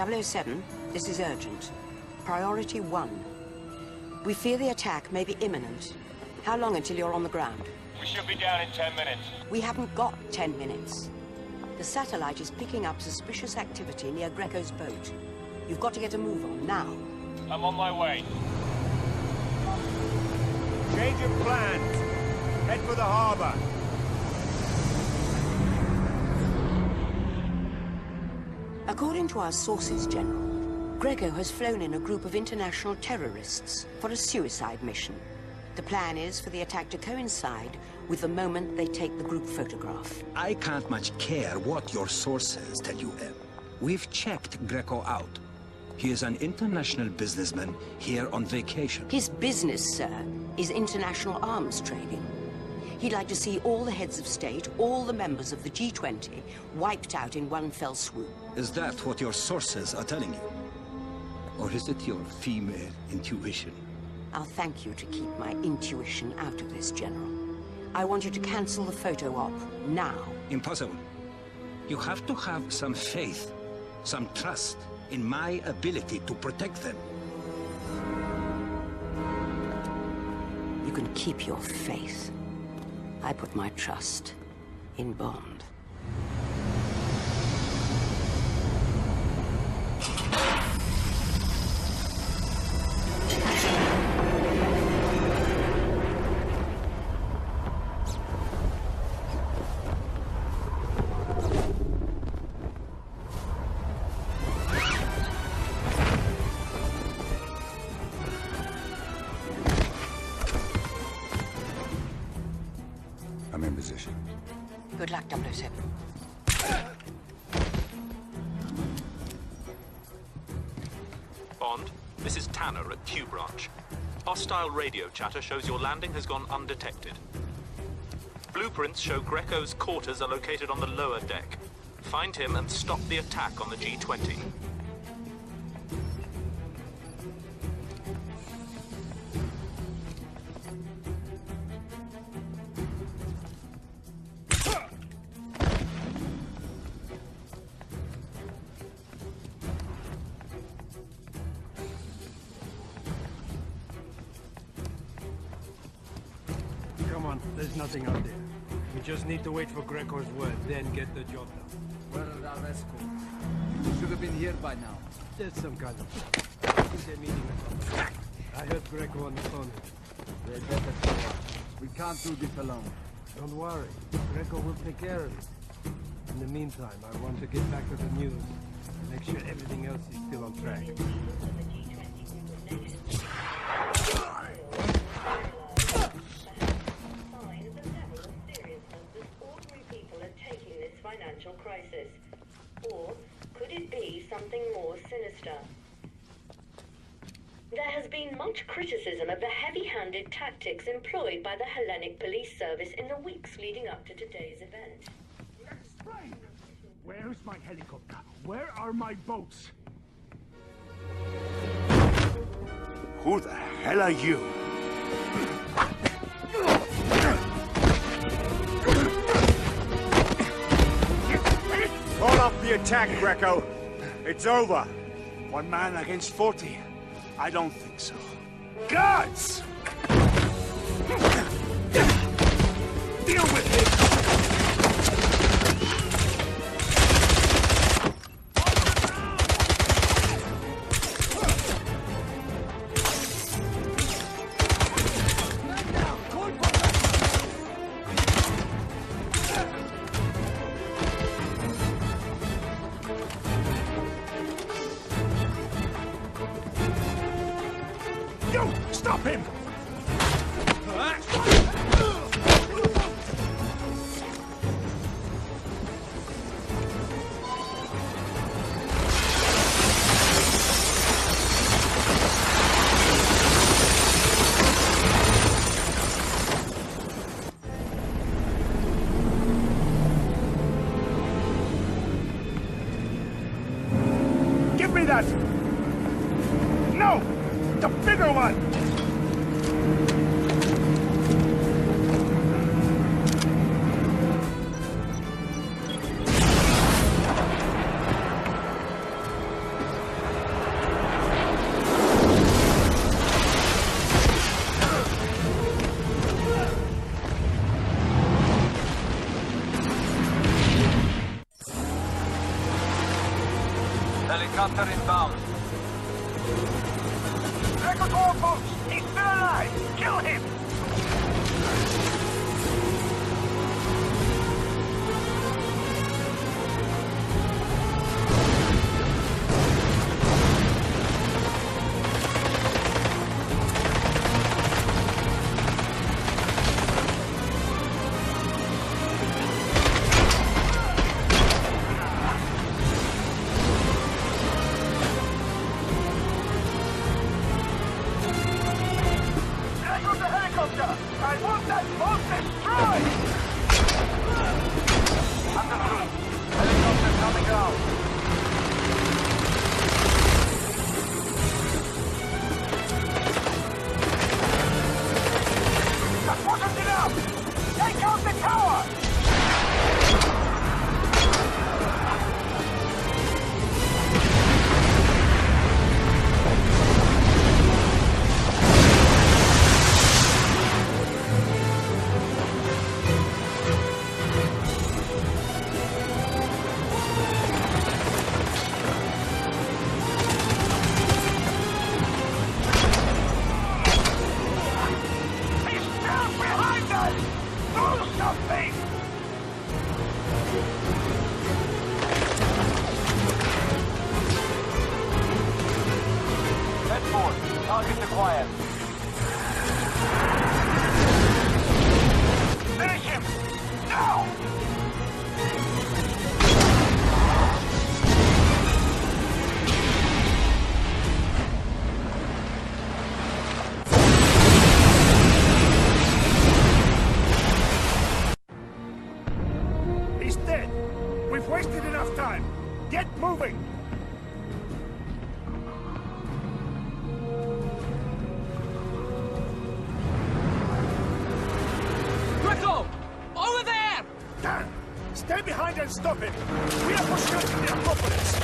007, this is urgent. Priority 1. We fear the attack may be imminent. How long until you're on the ground? We should be down in 10 minutes. We haven't got 10 minutes. The satellite is picking up suspicious activity near Greco's boat. You've got to get a move on, now. I'm on my way. Change of plans. Head for the harbor. According to our sources, General, Greco has flown in a group of international terrorists for a suicide mission. The plan is for the attack to coincide with the moment they take the group photograph. I can't much care what your sources tell you, Em. We've checked Greco out. He is an international businessman here on vacation. His business, sir, is international arms trading. He'd like to see all the heads of state, all the members of the G20, wiped out in one fell swoop. Is that what your sources are telling you? Or is it your female intuition? I'll thank you to keep my intuition out of this, General. I want you to cancel the photo op, now. Impossible. You have to have some faith, some trust in my ability to protect them. You can keep your faith. I put my trust in Bond. I'm in position. Good luck, 007. Bond, this is Tanner at Q Branch. Hostile radio chatter shows your landing has gone undetected. Blueprints show Greco's quarters are located on the lower deck. Find him and stop the attack on the G20. Come on, there's nothing out there. We just need to wait for Greco's word, then get the job done. Where are our escorts? Should have been here by now. There's some kind of... I think they're meeting us. I heard Greco on the phone. They better show up. We can't do this alone. Don't worry. Greco will take care of it. In the meantime, I want to get back to the news and make sure everything else is still on track. Financial crisis? Or could it be something more sinister? There has been much criticism of the heavy-handed tactics employed by the Hellenic Police Service in the weeks leading up to today's event. Explain! Where's my helicopter? Where are my boats? Who the hell are you? Call off the attack, Greco. It's over. One man against 40. I don't think so. Guards! Deal with it! Stop him! Give me that! No! The bigger one! Helicopter inbound. Greco's all folks! He's still alive! Kill him! Target acquired. Finish him! Now! He's dead! We've wasted enough time! Get moving! Over there! Dan! Stay behind and stop him! We are pushing us in the Acropolis!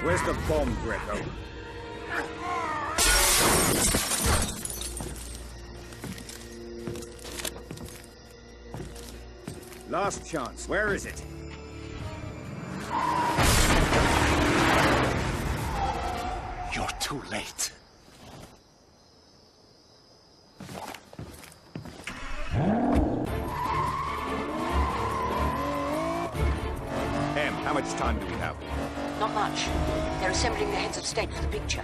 Where's the bomb, Greco? Last chance. Where is it? You're too late. How much time do we have? Not much. They're assembling the heads of state for the picture.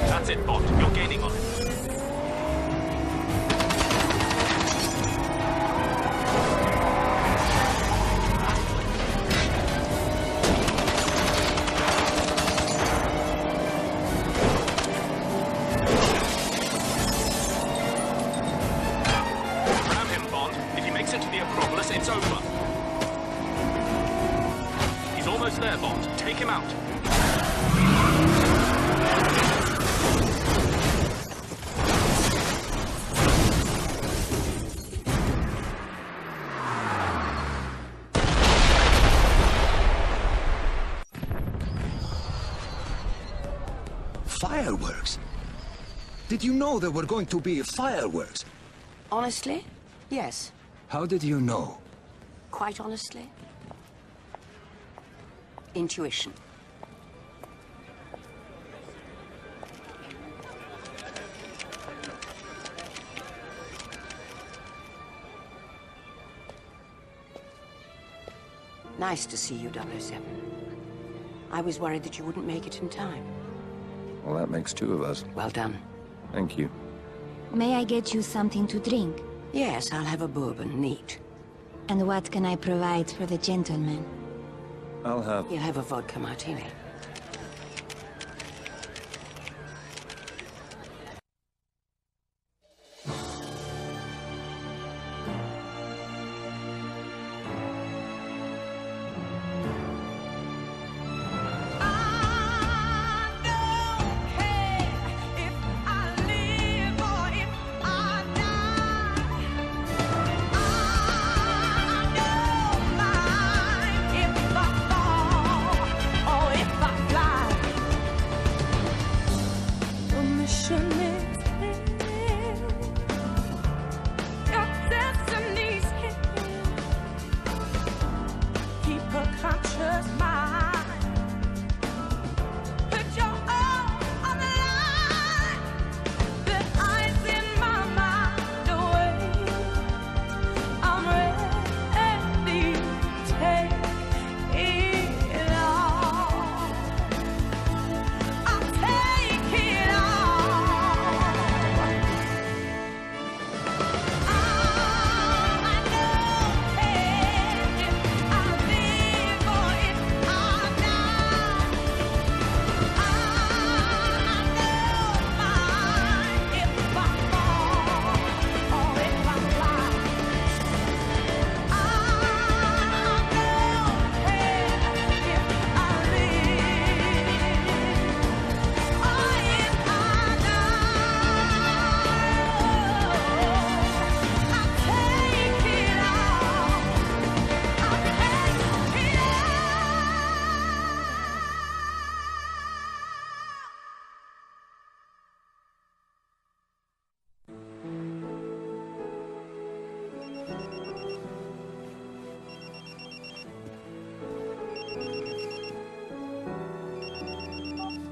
That's it, Bond. You're gaining on it. it's over. He's almost there, Bond. Take him out. Fireworks? Did you know there were going to be fireworks? Honestly, yes. How did you know? Quite honestly. Intuition. Nice to see you, 007. I was worried that you wouldn't make it in time. Well, that makes two of us. Well done. Thank you. May I get you something to drink? Yes, I'll have a bourbon, neat. And what can I provide for the gentleman? I'll have... You'll have a vodka martini.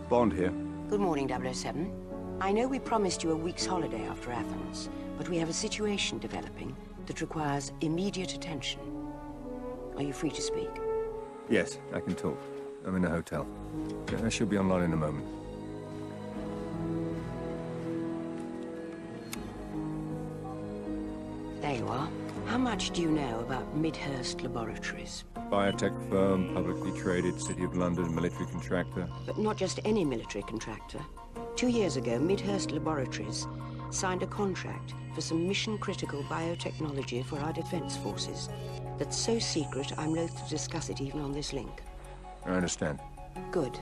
Bond here. Good morning, 007. I know we promised you a week's holiday after Athens, but we have a situation developing that requires immediate attention. Are you free to speak? Yes, I can talk. I'm in a hotel. I should be online in a moment. There you are. How much do you know about Midhurst Laboratories? Biotech firm, publicly traded, City of London, military contractor. But not just any military contractor. 2 years ago, Midhurst Laboratories signed a contract for some mission-critical biotechnology for our defense forces. That's so secret, I'm loath to discuss it even on this link. I understand. Good.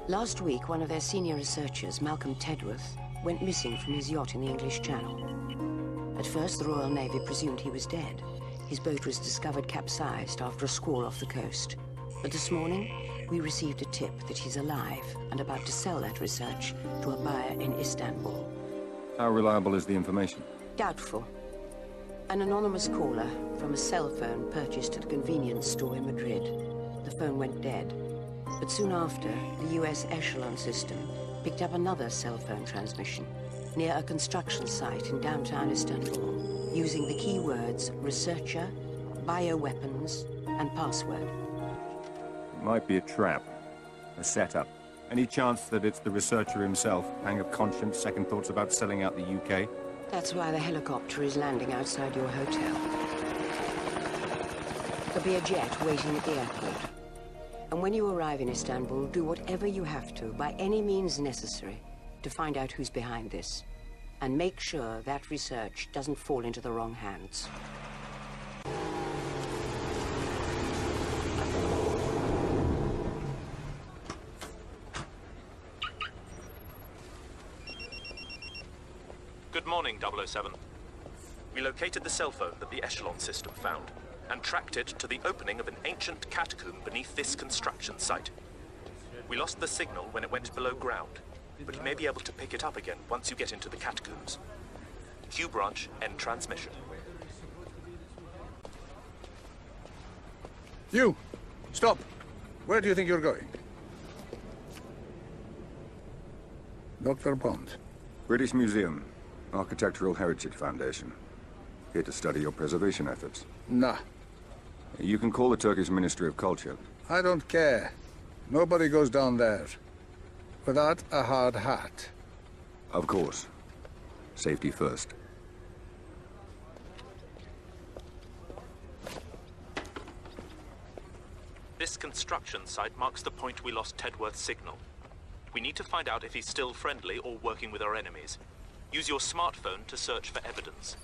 Last week, one of their senior researchers, Malcolm Tedworth, went missing from his yacht in the English Channel. At first, the Royal Navy presumed he was dead. His boat was discovered capsized after a squall off the coast. But this morning, we received a tip that he's alive and about to sell that research to a buyer in Istanbul. How reliable is the information? Doubtful. An anonymous caller from a cell phone purchased at a convenience store in Madrid. The phone went dead. But soon after, the US Echelon system picked up another cell phone transmission near a construction site in downtown Istanbul, using the keywords researcher, bioweapons, and password. It might be a trap, a setup. Any chance that it's the researcher himself? Pang of conscience, second thoughts about selling out the UK? That's why the helicopter is landing outside your hotel. There'll be a jet waiting at the airport. And when you arrive in Istanbul, do whatever you have to, by any means necessary, to find out who's behind this. And make sure that research doesn't fall into the wrong hands. Good morning, 007. We located the cell phone that the Echelon system found, and tracked it to the opening of an ancient catacomb beneath this construction site. We lost the signal when it went below ground, but you may be able to pick it up again once you get into the catacombs. Q branch, end transmission. You! Stop! Where do you think you're going? Dr. Bond. British Museum, Architectural Heritage Foundation. Here to study your preservation efforts. Nah. You can call the Turkish Ministry of Culture. I don't care. Nobody goes down there. Without a hard hat. Of course. Safety first. This construction site marks the point we lost Tedworth's signal. We need to find out if he's still friendly or working with our enemies. Use your smartphone to search for evidence.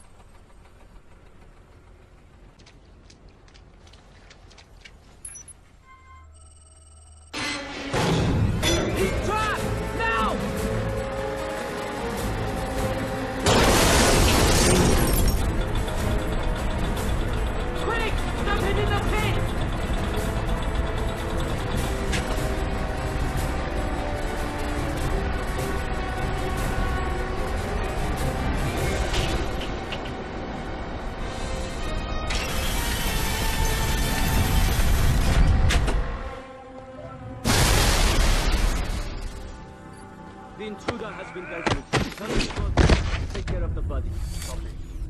The intruder has been dealt with. Take care of the body. Copy.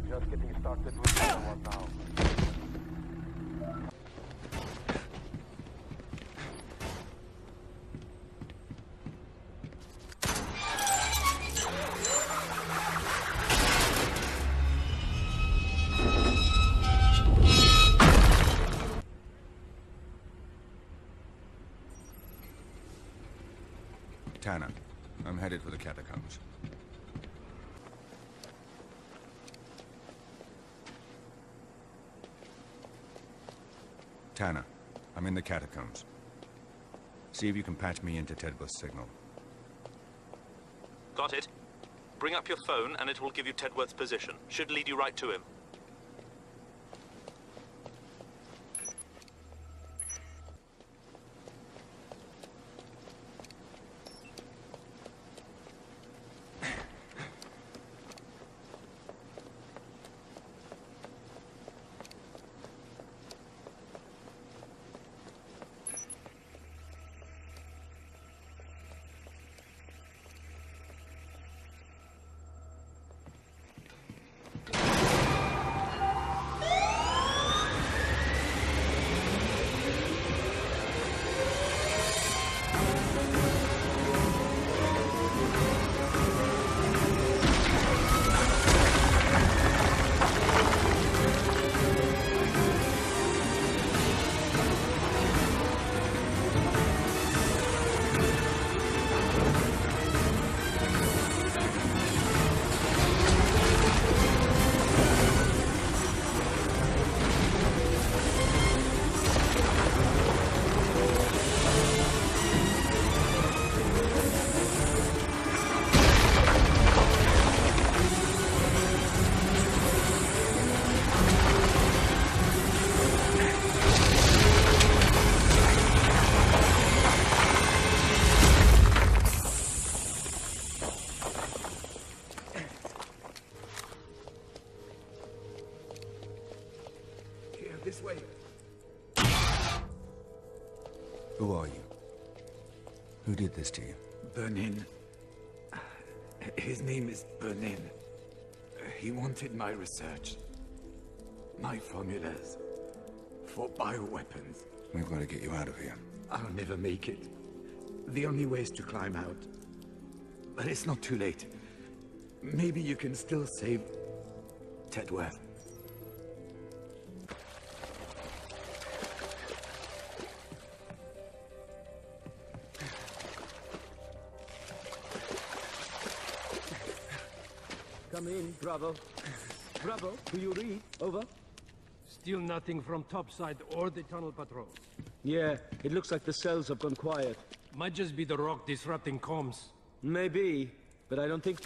Just getting started with the one now. Tanner, I'm headed for the catacombs. Tanner, I'm in the catacombs. See if you can patch me into Tedworth's signal. Got it. Bring up your phone and it will give you Tedworth's position. Should lead you right to him. This way. Who are you? Who did this to you? Bernin. His name is Bernin. He wanted my research. My formulas. For bioweapons. We've got to get you out of here. I'll never make it. The only way is to climb out. But it's not too late. Maybe you can still save Tedworth. Come in, Bravo. Bravo, do you read? Over. Still nothing from topside or the tunnel patrol. Yeah, it looks like the cells have gone quiet. Might just be the rock disrupting comms. Maybe, but I don't think...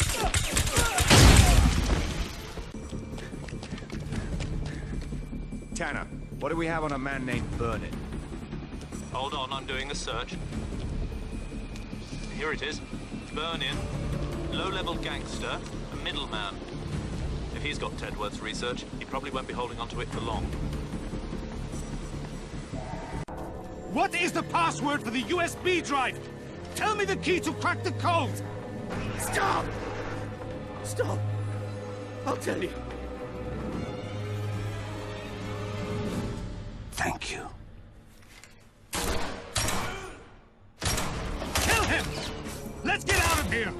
Tanner, what do we have on a man named Vernon? Hold on, I'm doing a search. Here it is. Burn-in. Low-level gangster, a middleman. If he's got Tedworth's research, he probably won't be holding onto it for long. What is the password for the USB drive? Tell me the key to crack the code! Stop! Stop! I'll tell you. Thank you. Kill him! Let's get out of here!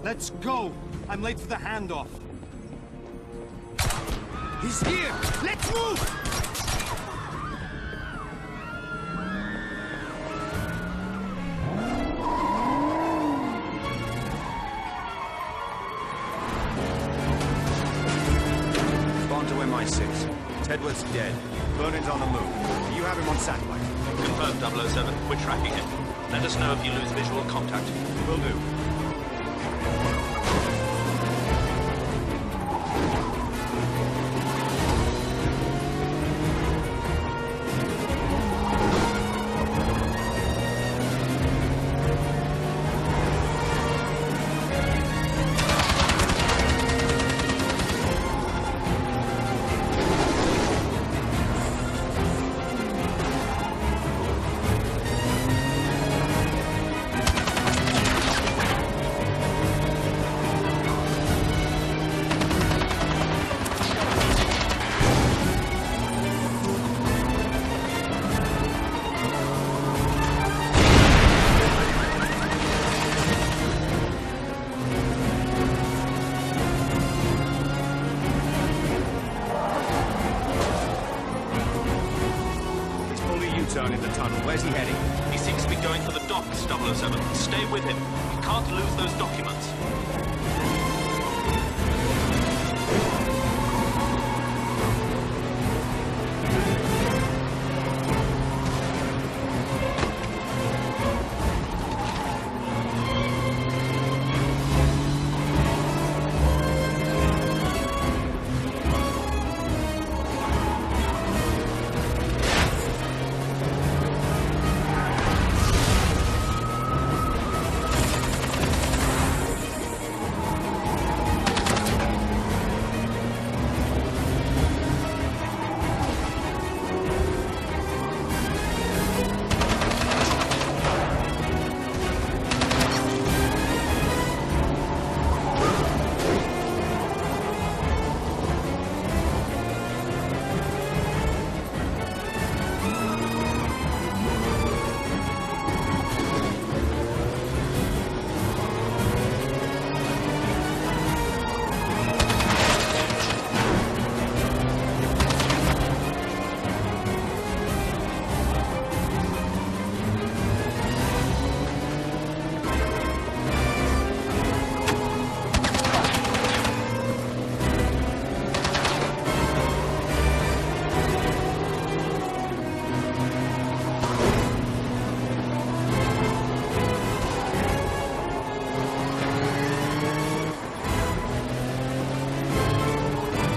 Let's go! I'm late for the handoff. He's here! Let's move! Spawn to MI6. Tedworth's dead. Vernon's on the move. You have him on satellite. Confirmed, 007. We're tracking him. Let us know if you lose visual contact. Will do. turn in the tunnel. Where's he heading? He seems to be going for the docks, 007. Stay with him. We can't lose those documents.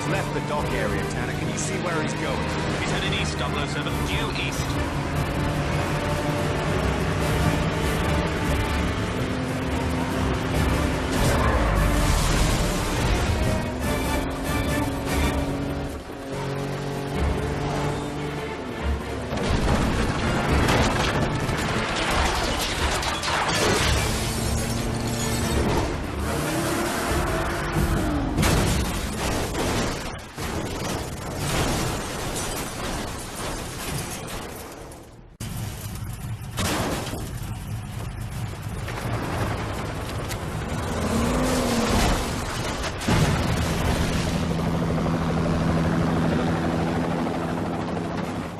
Left the dock area, Tanner. Can you see where he's going? He's headed east, 007. Due east.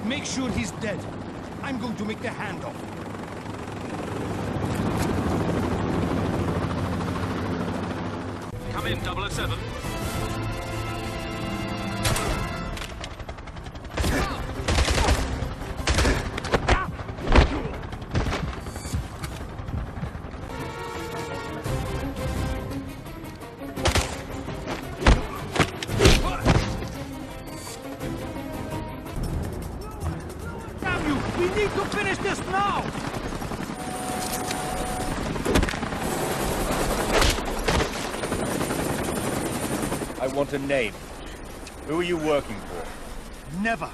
Make sure he's dead. I'm going to make the handoff. Come in, 007. need to finish this now! I want a name. Who are you working for? Never.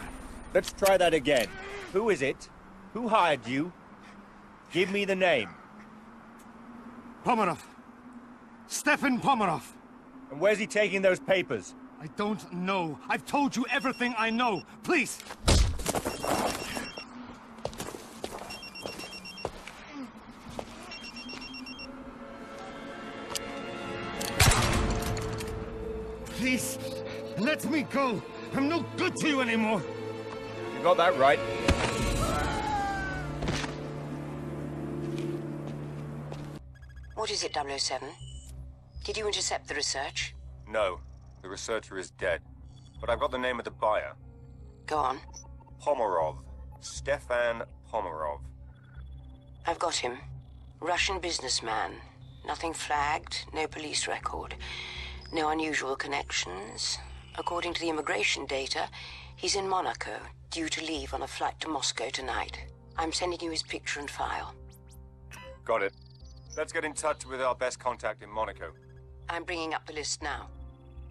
Let's try that again. Who is it? Who hired you? Give me the name. Pomerov. Stefan Pomerov. And where's he taking those papers? I don't know. I've told you everything I know. Please! Please, let me go. I'm no good to you anymore. You got that right. What is it, 007? Did you intercept the research? No, the researcher is dead. But I've got the name of the buyer. Go on. Pomerov. Stefan Pomerov. I've got him. Russian businessman. Nothing flagged, no police record. No unusual connections. According to the immigration data, he's in Monaco, due to leave on a flight to Moscow tonight. I'm sending you his picture and file. Got it. Let's get in touch with our best contact in Monaco. I'm bringing up the list now.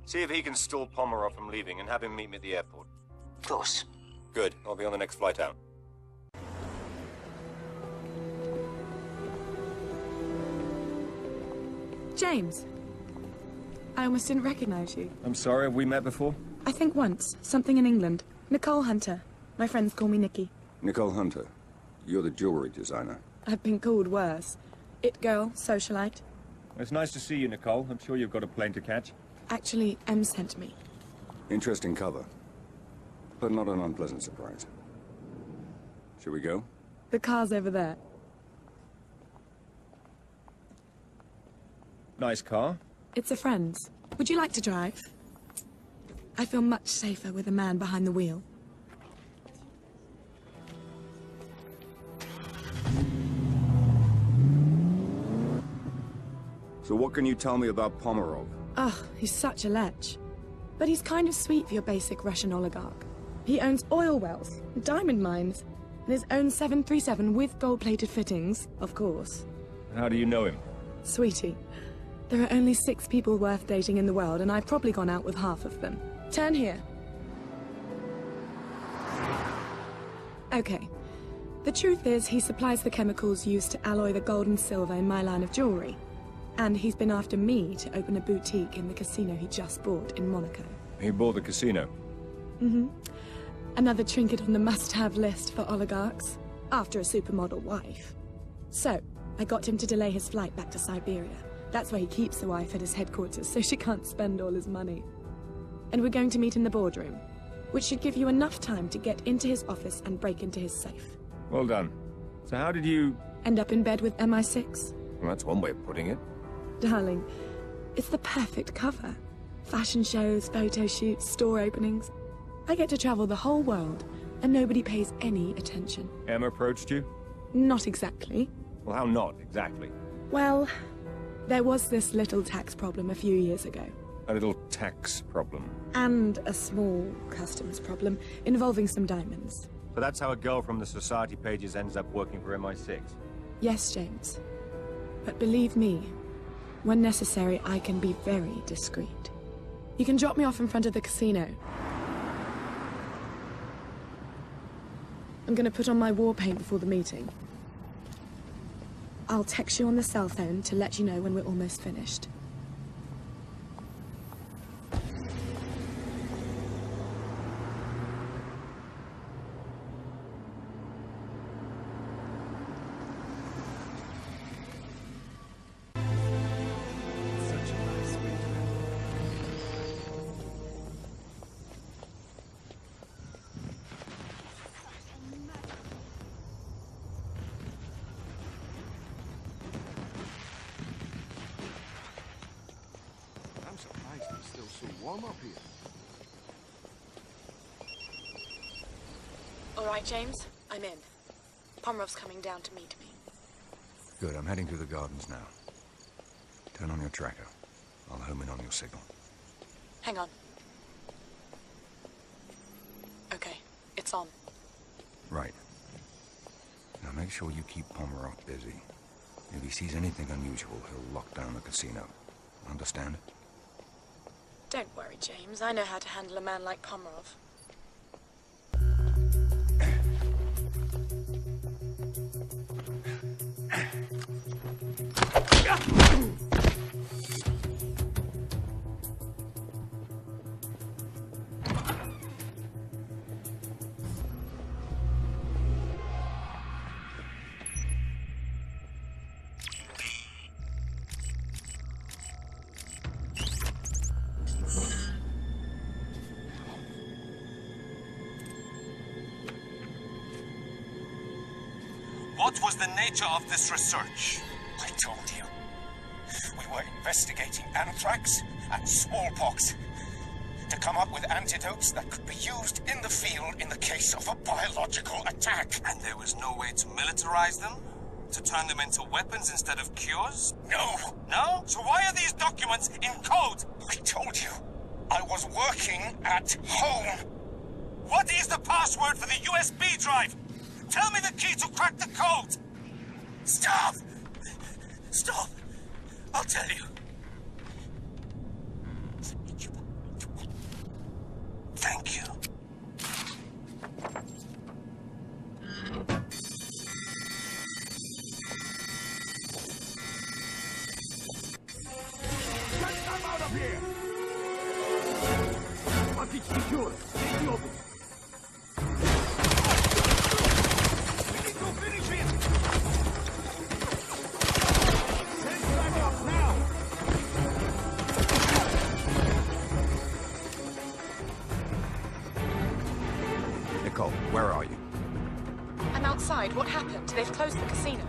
See if he can stall Pomerov from leaving and have him meet me at the airport. Of course. Good. I'll be on the next flight out. James. I almost didn't recognize you. I'm sorry, have we met before? I think once. Something in England. Nicole Hunter. My friends call me Nikki. Nicole Hunter. You're the jewelry designer. I've been called worse. It girl, socialite. It's nice to see you, Nicole. I'm sure you've got a plane to catch. Actually, M sent me. Interesting cover. But not an unpleasant surprise. Shall we go? The car's over there. Nice car. It's a friend's. Would you like to drive? I feel much safer with a man behind the wheel. So what can you tell me about Pomerov? Oh, he's such a lech. But he's kind of sweet for your basic Russian oligarch. He owns oil wells, diamond mines, and his own 737 with gold-plated fittings, of course. How do you know him? Sweetie, there are only 6 people worth dating in the world, and I've probably gone out with half of them. Turn here. Okay. The truth is, he supplies the chemicals used to alloy the gold and silver in my line of jewelry. And he's been after me to open a boutique in the casino he just bought in Monaco. He bought the casino? Mm-hmm. Another trinket on the must-have list for oligarchs, after a supermodel wife. So, I got him to delay his flight back to Siberia. That's where he keeps the wife at his headquarters, so she can't spend all his money. And we're going to meet in the boardroom, which should give you enough time to get into his office and break into his safe. Well done. So how did you... End up in bed with MI6? Well, that's one way of putting it. Darling, it's the perfect cover. Fashion shows, photo shoots, store openings. I get to travel the whole world, and nobody pays any attention. Emma approached you? Not exactly. Well, how not exactly? Well, there was this little tax problem a few years ago. A little tax problem? And a small customs problem involving some diamonds. So that's how a girl from the society pages ends up working for MI6? Yes, James. But believe me, when necessary, I can be very discreet. You can drop me off in front of the casino. I'm gonna put on my war paint before the meeting. I'll text you on the cell phone to let you know when we're almost finished. Warm up here. All right, James, I'm in. Pomerov's coming down to meet me. Good, I'm heading through the gardens now. Turn on your tracker. I'll home in on your signal. Hang on. Okay, it's on. Right. Make sure you keep Pomerov busy. If he sees anything unusual, he'll lock down the casino. Understand? Don't worry, James. I know how to handle a man like Pomerov. What was the nature of this research? I told you. We were investigating anthrax and smallpox to come up with antidotes that could be used in the field in the case of a biological attack. And there was no way to militarize them? To turn them into weapons instead of cures? No. No? So why are these documents in code? I told you. I was working at home. What is the password for the USB drive? Tell me the key to crack the code! Stop! Stop! I'll tell you. Thank you. Get them out of here! Package secure. Take the open. Where are you? I'm outside. What happened? They've closed the casino.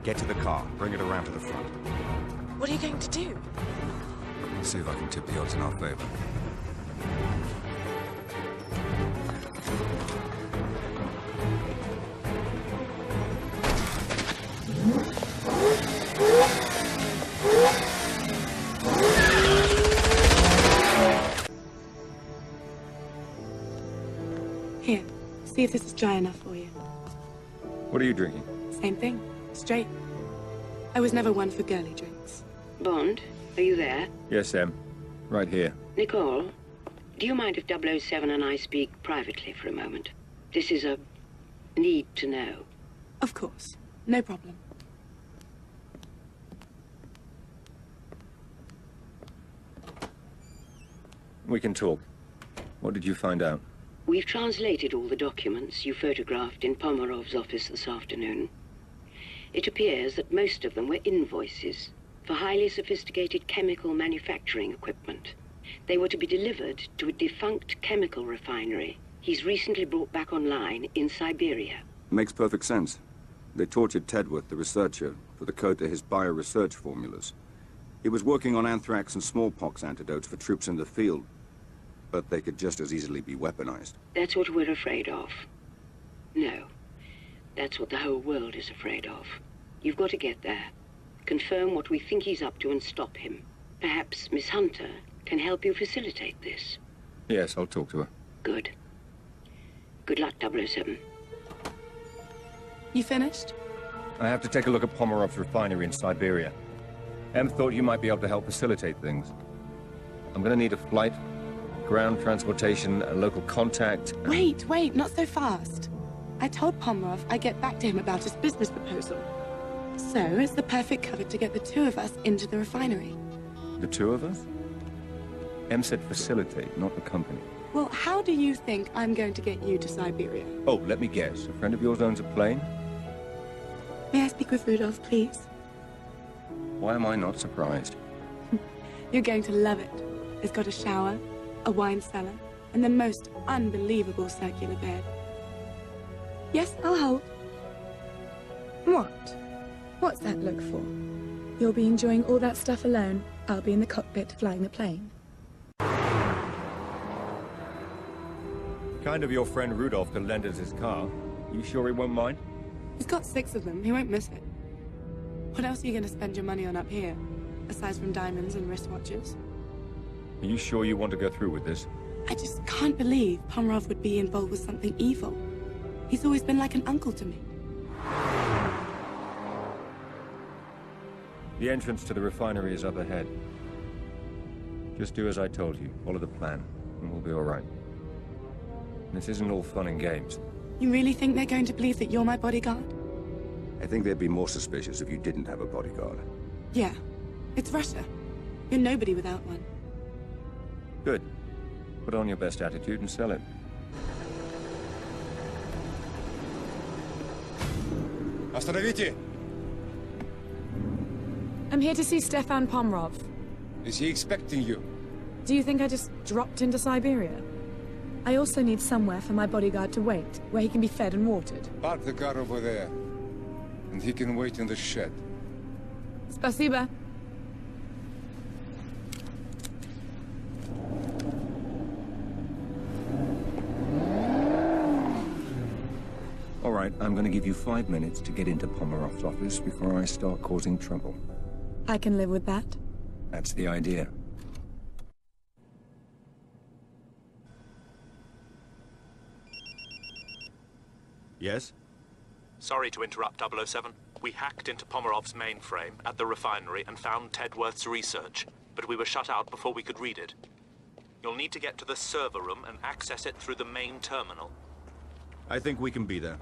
Get to the car. Bring it around to the front. What are you going to do? See if I can tip the odds in our favor. Here, see if this is dry enough for you. What are you drinking? Same thing, straight. I was never one for girly drinks. Bond, are you there? Yes, Em. Right here. Nicole, do you mind if 007 and I speak privately for a moment? This is a need to know. Of course, no problem. We can talk. What did you find out? We've translated all the documents you photographed in Pomerov's office this afternoon. It appears that most of them were invoices for highly sophisticated chemical manufacturing equipment. They were to be delivered to a defunct chemical refinery he's recently brought back online in Siberia. Makes perfect sense. They tortured Tedworth, the researcher, for the code to his bioresearch formulas. He was working on anthrax and smallpox antidotes for troops in the field, but they could just as easily be weaponized. That's what we're afraid of. No. That's what the whole world is afraid of. You've got to get there. Confirm what we think he's up to and stop him. Perhaps Miss Hunter can help you facilitate this. Yes, I'll talk to her. Good. Good luck, 007. You finished? I have to take a look at Pomerov's refinery in Siberia. Em thought you might be able to help facilitate things. I'm gonna need a flight, ground transportation, a local contact. Wait, not so fast. I told Pomerov I'd get back to him about his business proposal. So, it's the perfect cover to get the two of us into the refinery. The two of us? Em said facilitate, not the company. Well, how do you think I'm going to get you to Siberia? Oh, let me guess. A friend of yours owns a plane? May I speak with Rudolph, please? Why am I not surprised? You're going to love it. It's got a shower, a wine cellar, and the most unbelievable circular bed. Yes, I'll hold. What? What's that look for? You'll be enjoying all that stuff alone. I'll be in the cockpit flying the plane. Kind of your friend Rudolph to lend us his car. You sure he won't mind? He's got 6 of them. He won't miss it. What else are you going to spend your money on up here, aside from diamonds and wristwatches? Are you sure you want to go through with this? I just can't believe Pomerov would be involved with something evil. He's always been like an uncle to me. The entrance to the refinery is up ahead. Just do as I told you. Follow the plan, and we'll be all right. This isn't all fun and games. You really think they're going to believe that you're my bodyguard? I think they'd be more suspicious if you didn't have a bodyguard. Yeah. It's Russia. You're nobody without one. Good. Put on your best attitude and sell it. Остановите! I'm here to see Stefan Pomrov. Is he expecting you? Do you think I just dropped into Siberia? I also need somewhere for my bodyguard to wait, where he can be fed and watered. Park the car over there. And he can wait in the shed. Spasiba. All right, I'm going to give you 5 minutes to get into Pomerov's office before I start causing trouble. I can live with that. That's the idea. Yes? Sorry to interrupt, 007. We hacked into Pomerov's mainframe at the refinery and found Tedworth's research, but we were shut out before we could read it. You'll need to get to the server room and access it through the main terminal. I think we can be there.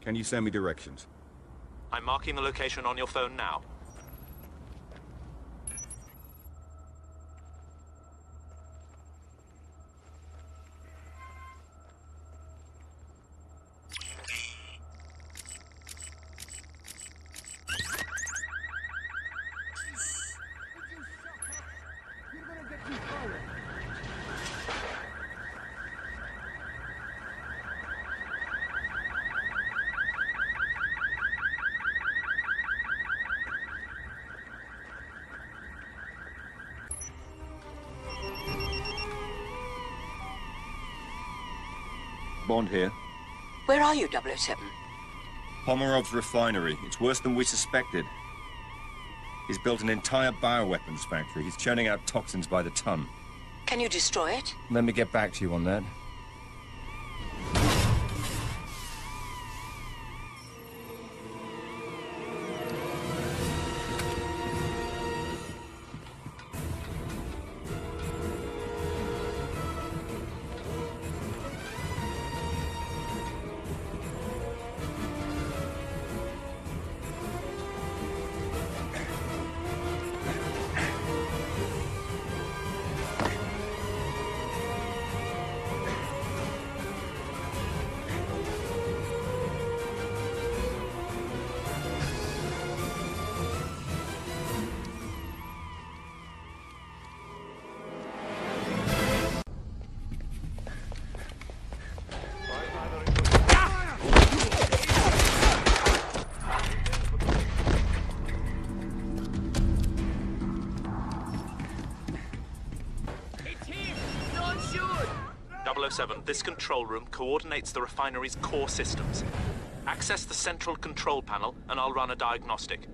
Can you send me directions? I'm marking the location on your phone now. Bond here. Where are you, 007? Pomerov's refinery. It's worse than we suspected. He's built an entire bioweapons factory. He's churning out toxins by the ton. Can you destroy it? Let me get back to you on that. This control room coordinates the refinery's core systems. Access the central control panel, and I'll run a diagnostic.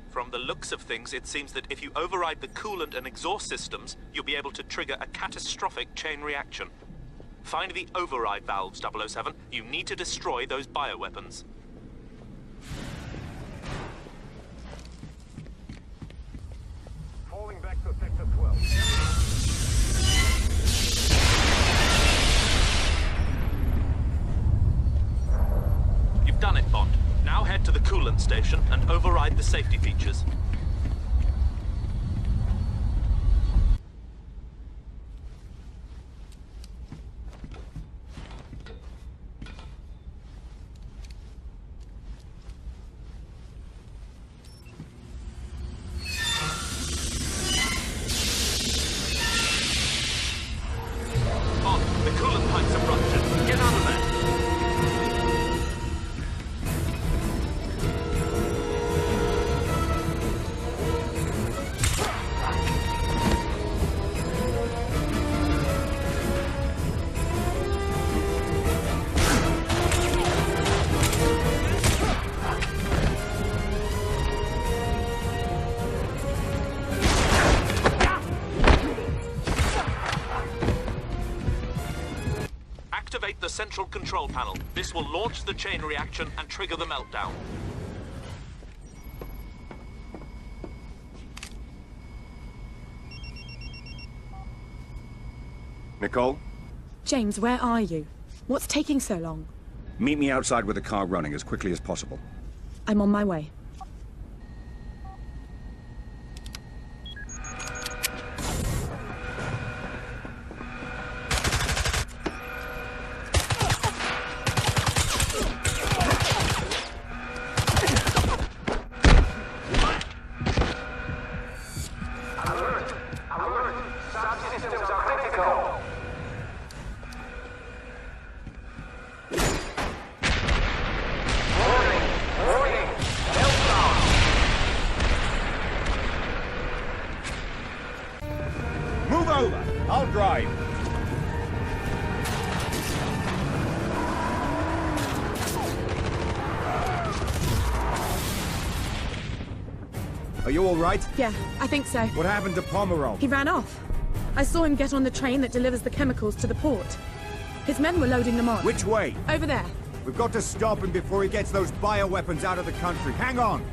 From the looks of things, it seems that if you override the coolant and exhaust systems, you'll be able to trigger a catastrophic chain reaction. Find the override valves, 007. You need to destroy those bioweapons. Falling back to Sector 12. You've done it, Bond. Now head to the coolant station and override the safety features. central control panel. This will launch the chain reaction and trigger the meltdown. Nicole? James, where are you? What's taking so long? Meet me outside with the car running as quickly as possible. I'm on my way. I'll drive. Are you all right? Yeah, I think so. What happened to Pomerov? He ran off. I saw him get on the train that delivers the chemicals to the port. His men were loading them on. Which way? Over there. We've got to stop him before he gets those bioweapons out of the country. Hang on!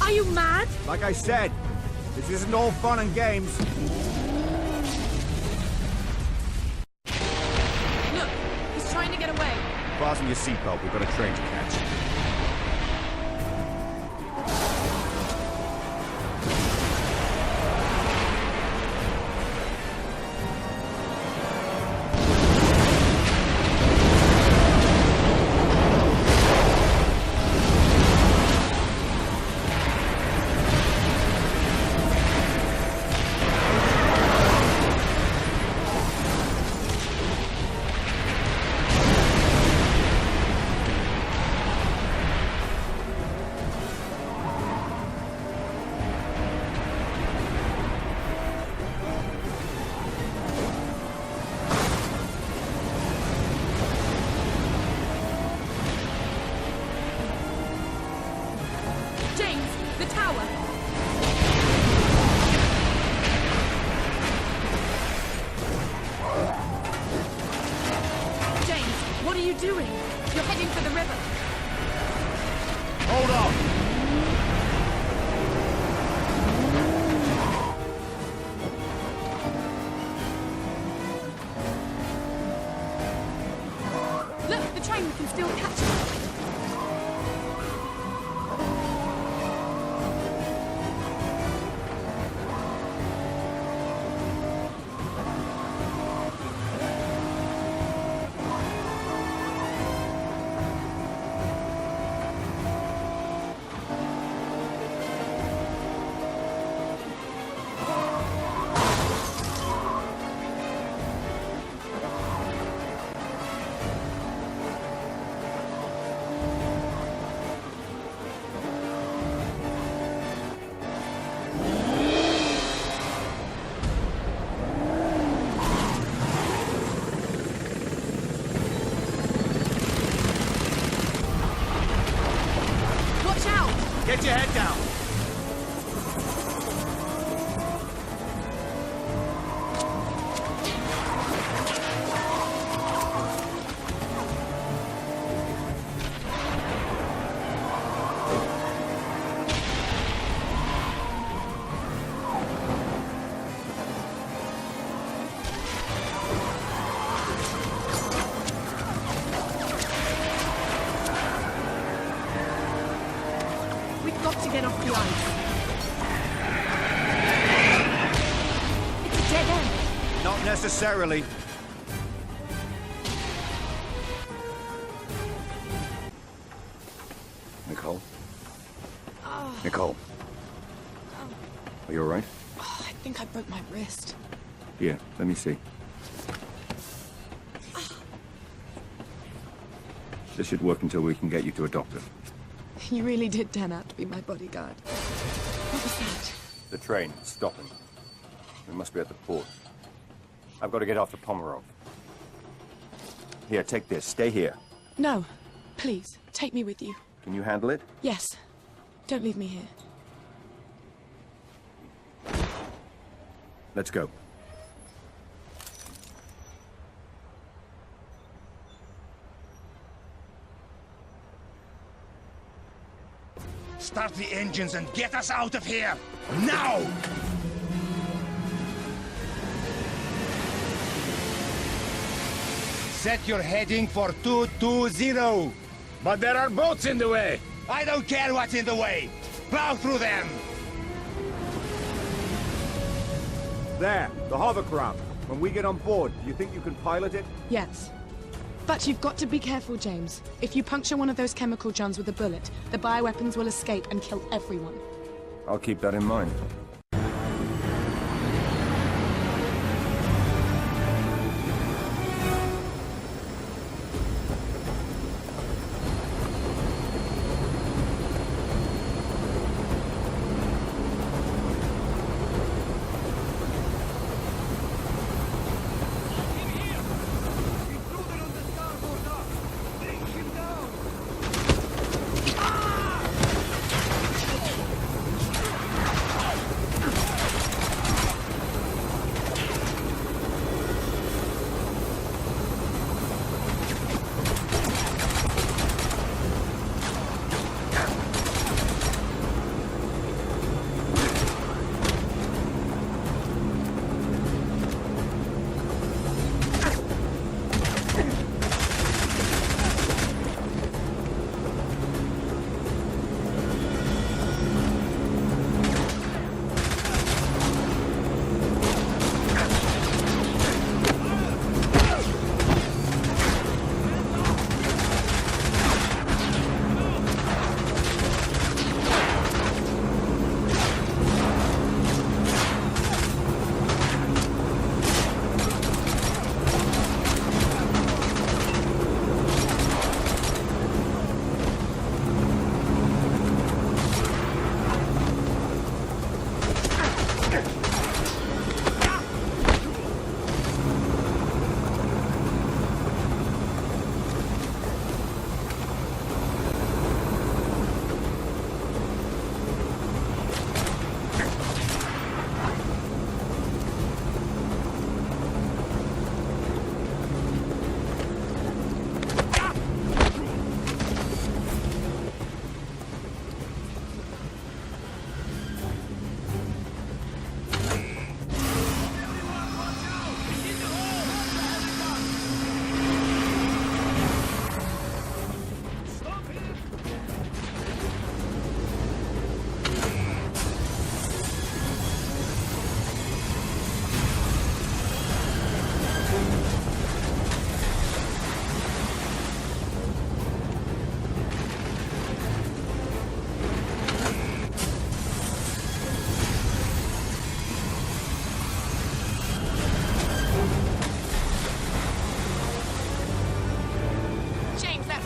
Are you mad? Like I said, this isn't all fun and games. Look, he's trying to get away. Fasten your seatbelt, we've got a train to catch. Get your head down! Necessarily. Nicole? Nicole? Are you all right? Oh, I think I broke my wrist. Here, let me see. This should work until we can get you to a doctor. You really did turn out to be my bodyguard. What was that? The train, stopping. We must be at the port. I've got to get after Pomerov. Here, take this. Stay here. No. Please, take me with you. Can you handle it? Yes. Don't leave me here. Let's go. Start the engines and get us out of here! Now! Set your heading for 220. But there are boats in the way. I don't care what's in the way. Plow through them. There, the hovercraft. When we get on board, do you think you can pilot it? Yes. But you've got to be careful, James. If you puncture one of those chemical johns with a bullet, the bioweapons will escape and kill everyone. I'll keep that in mind.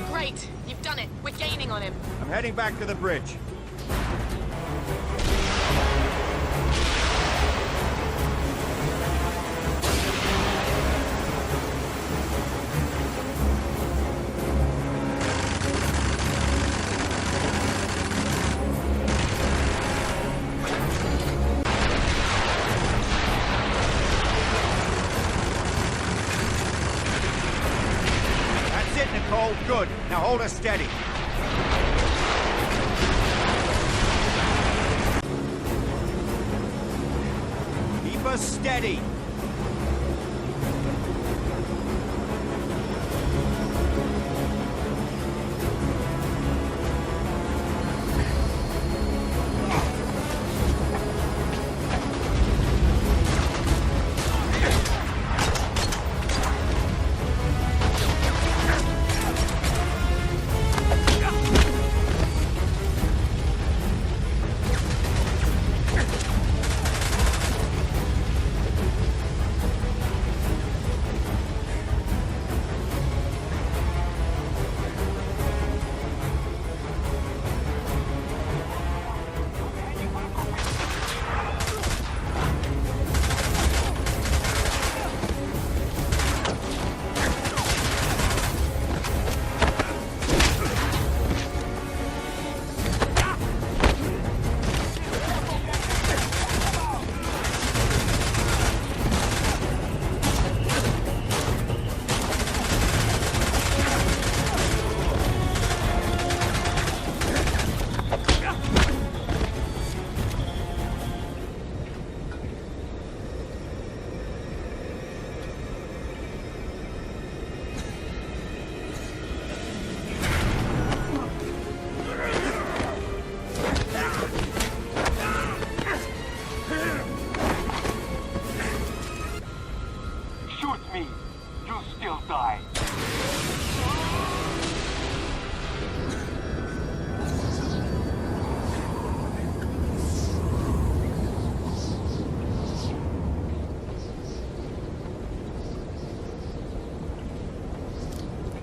Great! You've done it. We're gaining on him. I'm heading back to the bridge. Good. Now hold us steady. Keep us steady.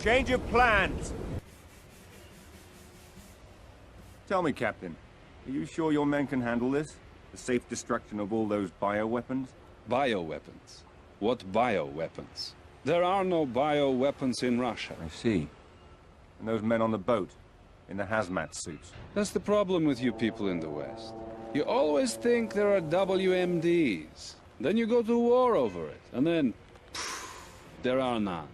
Change of plans! Tell me, Captain, are you sure your men can handle this? The safe destruction of all those bioweapons? Bioweapons? What bioweapons? There are no bioweapons in Russia. I see. And those men on the boat, in the hazmat suits? That's the problem with you people in the West. You always think there are WMDs. Then you go to war over it, and then, there are none.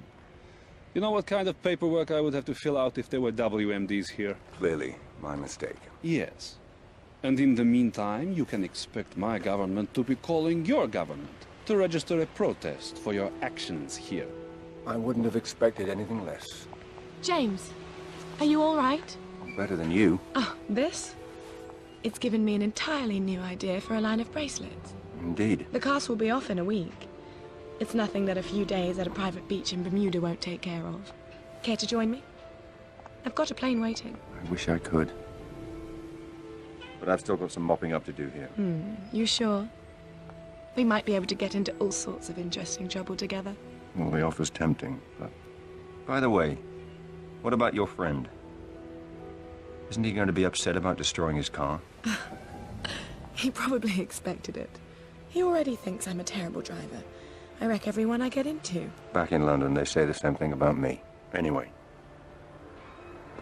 You know what kind of paperwork I would have to fill out if there were WMDs here? Clearly, my mistake. Yes. And in the meantime, you can expect my government to be calling your government to register a protest for your actions here. I wouldn't have expected anything less. James, are you all right? Better than you. Oh, this? It's given me an entirely new idea for a line of bracelets. Indeed. The cast will be off in a week. It's nothing that a few days at a private beach in Bermuda won't take care of. Care to join me? I've got a plane waiting. I wish I could. But I've still got some mopping up to do here. You sure? We might be able to get into all sorts of interesting trouble together. Well, the offer's tempting, but... By the way, what about your friend? Isn't he going to be upset about destroying his car? He probably expected it. He already thinks I'm a terrible driver. I wreck everyone I get into. Back in London, they say the same thing about me. Anyway.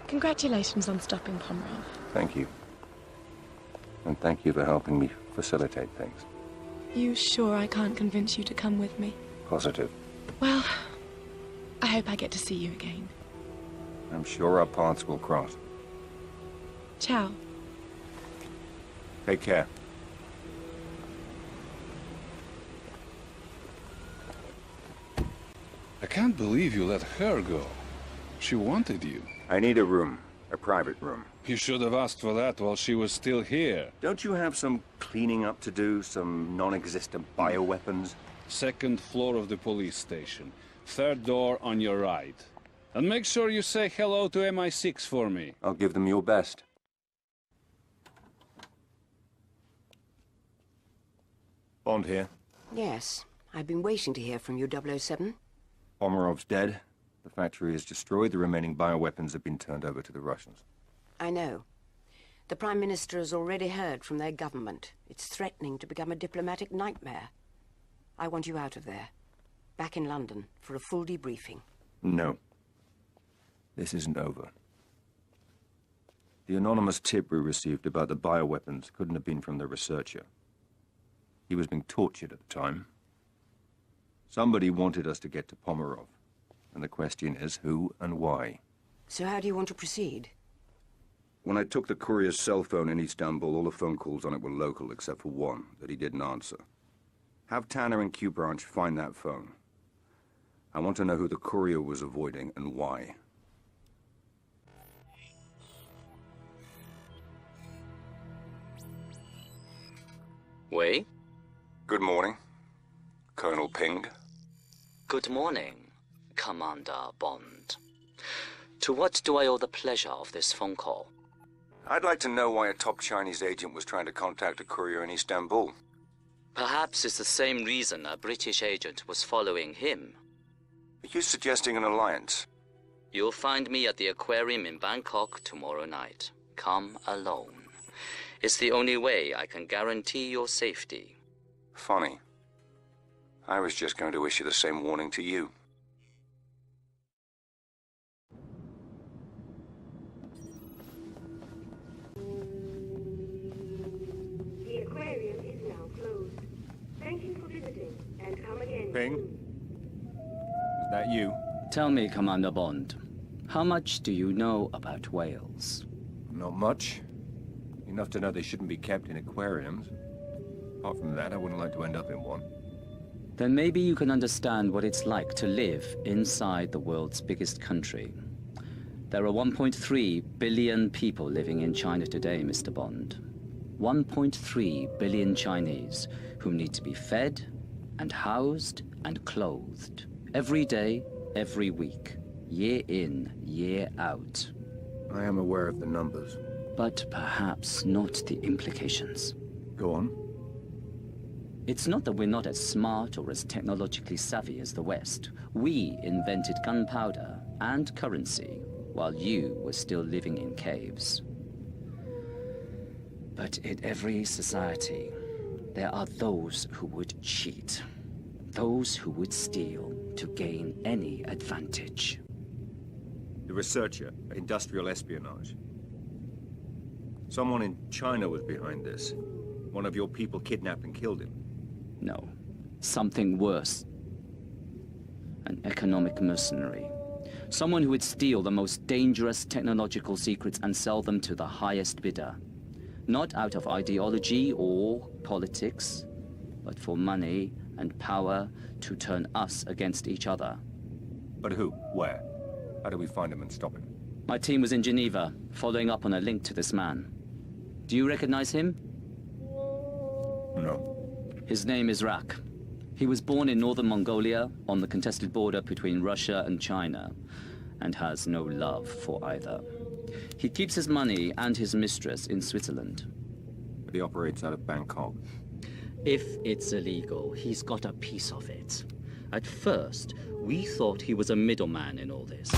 Congratulations on stopping Pomerov. Thank you. And thank you for helping me facilitate things. You sure I can't convince you to come with me? Positive. Well, I hope I get to see you again. I'm sure our paths will cross. Ciao. Take care. I can't believe you let her go. She wanted you. I need a room. A private room. You should have asked for that while she was still here. Don't you have some cleaning up to do? Some non-existent bioweapons? Second floor of the police station. Third door on your right. And make sure you say hello to MI6 for me. I'll give them your best. Bond here. Yes, I've been waiting to hear from you, 007. Pomerov's dead. The factory is destroyed. The remaining bioweapons have been turned over to the Russians. I know. The Prime Minister has already heard from their government. It's threatening to become a diplomatic nightmare. I want you out of there. Back in London for a full debriefing. No. This isn't over. The anonymous tip we received about the bioweapons couldn't have been from the researcher. He was being tortured at the time. Somebody wanted us to get to Pomerov. And the question is, who and why? So how do you want to proceed? When I took the courier's cell phone in Istanbul, all the phone calls on it were local, except for one that he didn't answer. Have Tanner and Q Branch find that phone. I want to know who the courier was avoiding and why. Wei? Good morning, Colonel Ping. Good morning, Commander Bond. To what do I owe the pleasure of this phone call? I'd like to know why a top Chinese agent was trying to contact a courier in Istanbul. Perhaps it's the same reason a British agent was following him. Are you suggesting an alliance? You'll find me at the aquarium in Bangkok tomorrow night. Come alone. It's the only way I can guarantee your safety. Funny. I was just going to issue the same warning to you. The aquarium is now closed. Thank you for visiting, and come again. Ping? Is that you? Tell me, Commander Bond, how much do you know about whales? Not much. Enough to know they shouldn't be kept in aquariums. Apart from that, I wouldn't like to end up in one. Then maybe you can understand what it's like to live inside the world's biggest country. There are 1.3 billion people living in China today, Mr. Bond. 1.3 billion Chinese who need to be fed and housed and clothed every day, every week, year in, year out. I am aware of the numbers. But perhaps not the implications. Go on. It's not that we're not as smart or as technologically savvy as the West. We invented gunpowder and currency while you were still living in caves. But in every society, there are those who would cheat, those who would steal to gain any advantage. The researcher, industrial espionage. Someone in China was behind this. One of your people kidnapped and killed him. No, something worse. An economic mercenary. Someone who would steal the most dangerous technological secrets and sell them to the highest bidder. Not out of ideology or politics, but for money and power to turn us against each other. But who? Where? How do we find him and stop him? My team was in Geneva, following up on a link to this man. Do you recognize him? No. His name is Rak. He was born in northern Mongolia, on the contested border between Russia and China, and has no love for either. He keeps his money and his mistress in Switzerland. But he operates out of Bangkok. If it's illegal, he's got a piece of it. At first, we thought he was a middleman in all this.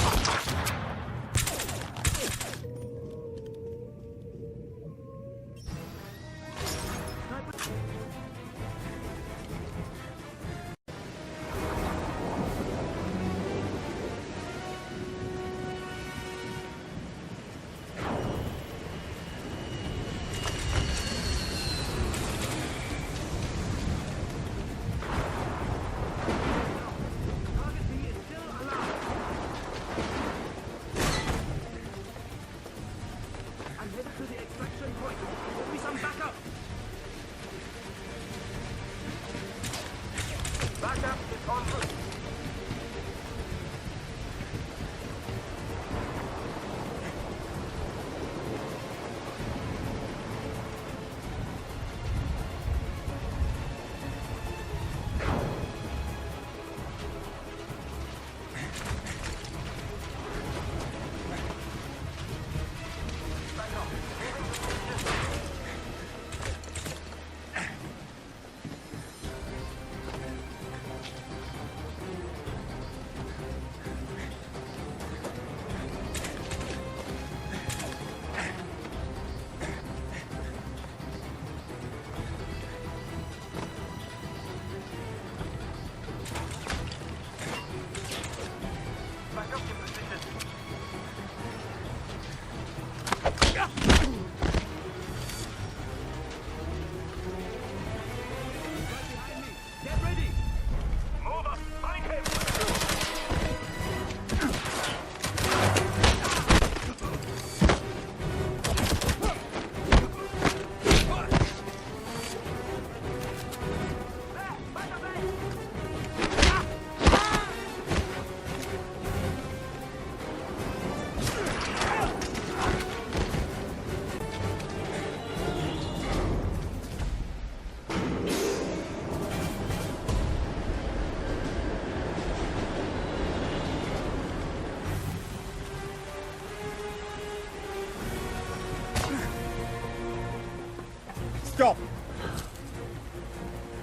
Stop!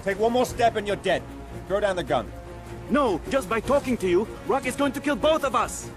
Take one more step and you're dead. Throw down the gun. No, just by talking to you, Rock is going to kill both of us!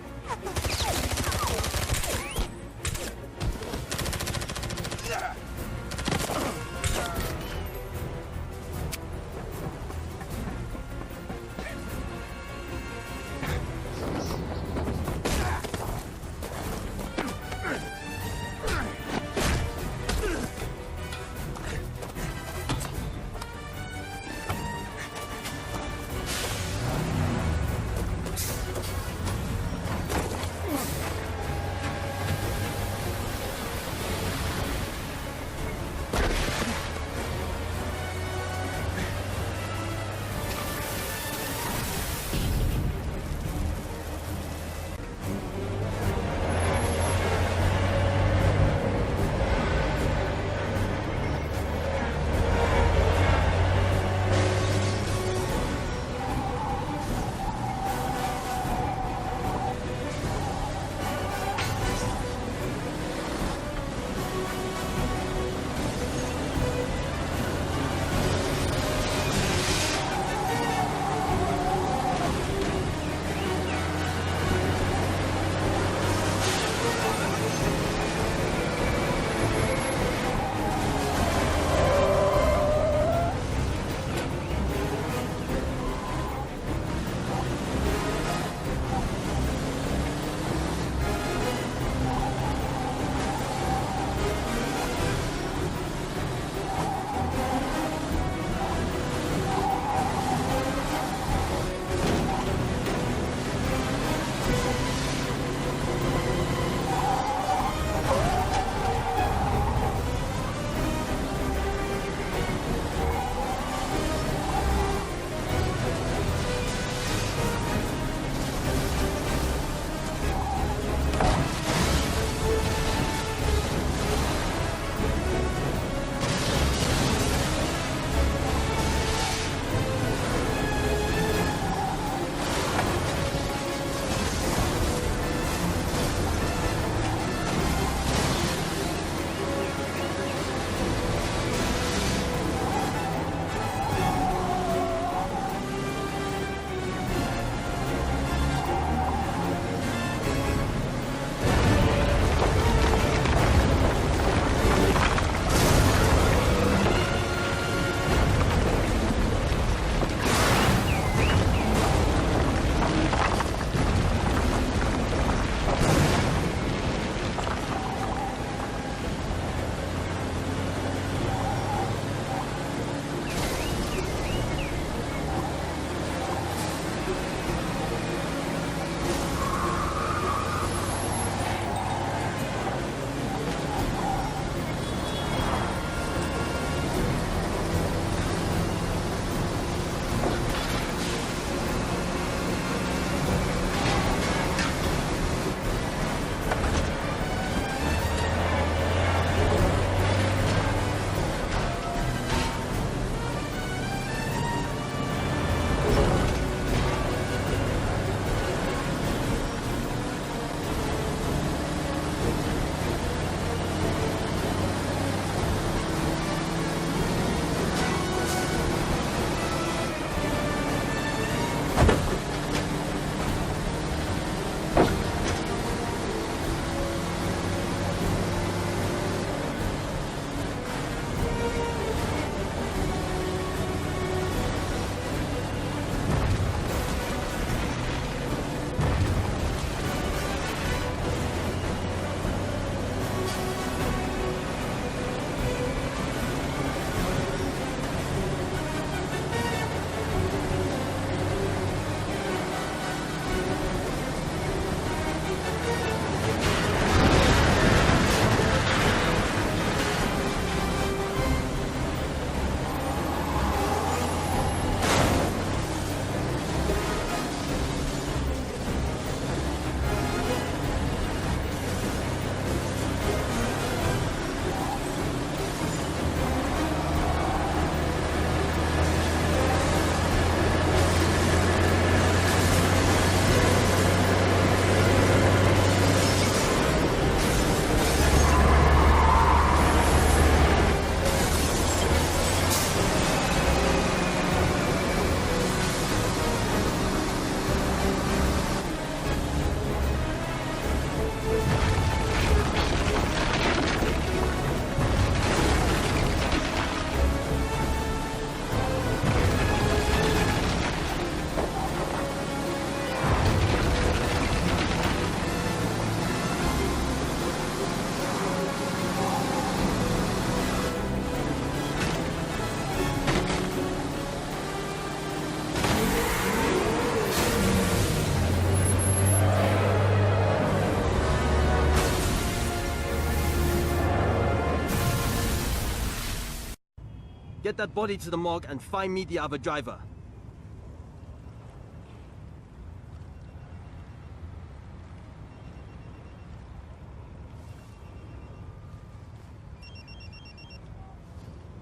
Get that body to the morgue and find me the other driver.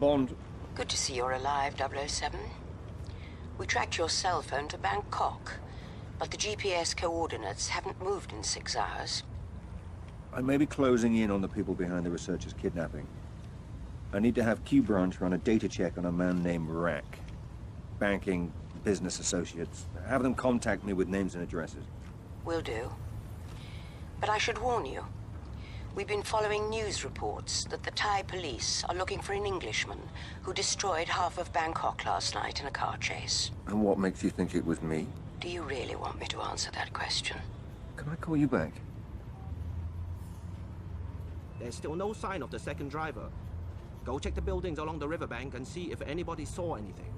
Bond. Good to see you're alive, 007. We tracked your cell phone to Bangkok, but the GPS coordinates haven't moved in 6 hours. I may be closing in on the people behind the researcher's kidnapping. I need to have Q Branch run a data check on a man named Rack. Banking, business associates. Have them contact me with names and addresses. Will do. But I should warn you. We've been following news reports that the Thai police are looking for an Englishman who destroyed half of Bangkok last night in a car chase. And what makes you think it was me? Do you really want me to answer that question? Can I call you back? There's still no sign of the second driver. Go check the buildings along the riverbank and see if anybody saw anything.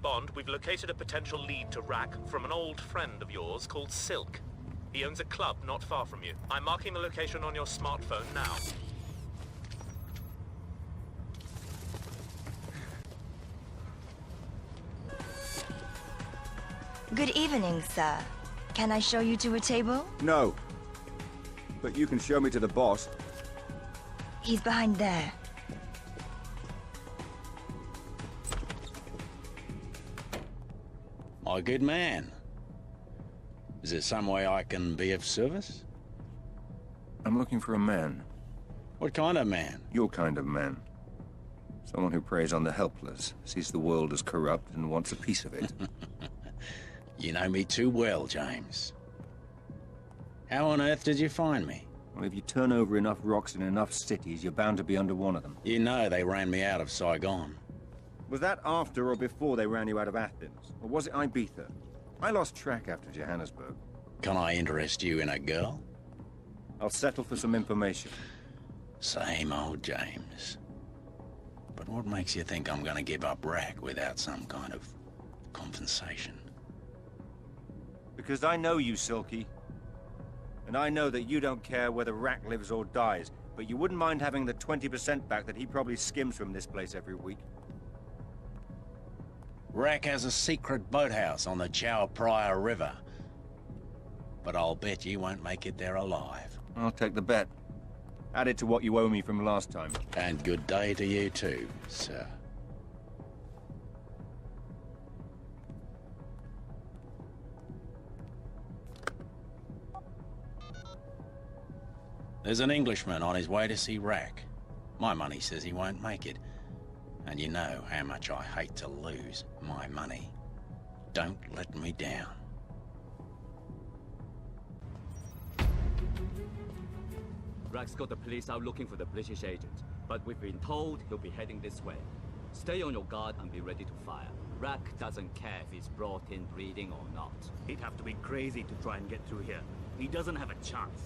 Bond, we've located a potential lead to Rack from an old friend of yours called Silk. He owns a club not far from you. I'm marking the location on your smartphone now. Good evening, sir. Can I show you to a table? No. But you can show me to the boss. He's behind there. My good man. Is there some way I can be of service? I'm looking for a man. What kind of man? Your kind of man. Someone who preys on the helpless, sees the world as corrupt and wants a piece of it. You know me too well, James. How on earth did you find me? Well, if you turn over enough rocks in enough cities, you're bound to be under one of them. You know they ran me out of Saigon. Was that after or before they ran you out of Athens? Or was it Ibiza? I lost track after Johannesburg. Can I interest you in a girl? I'll settle for some information. Same old James. But what makes you think I'm gonna give up Rack without some kind of compensation? Because I know you, Silky. And I know that you don't care whether Rack lives or dies, but you wouldn't mind having the 20% back that he probably skims from this place every week. Rack has a secret boathouse on the Chao Phraya River. But I'll bet you won't make it there alive. I'll take the bet. Add it to what you owe me from last time. And good day to you too, sir. There's an Englishman on his way to see Rack. My money says he won't make it. And you know how much I hate to lose my money. Don't let me down. Rack's got the police out looking for the British agent, but we've been told he'll be heading this way. Stay on your guard and be ready to fire. Rack doesn't care if he's brought in breeding or not. He'd have to be crazy to try and get through here. He doesn't have a chance.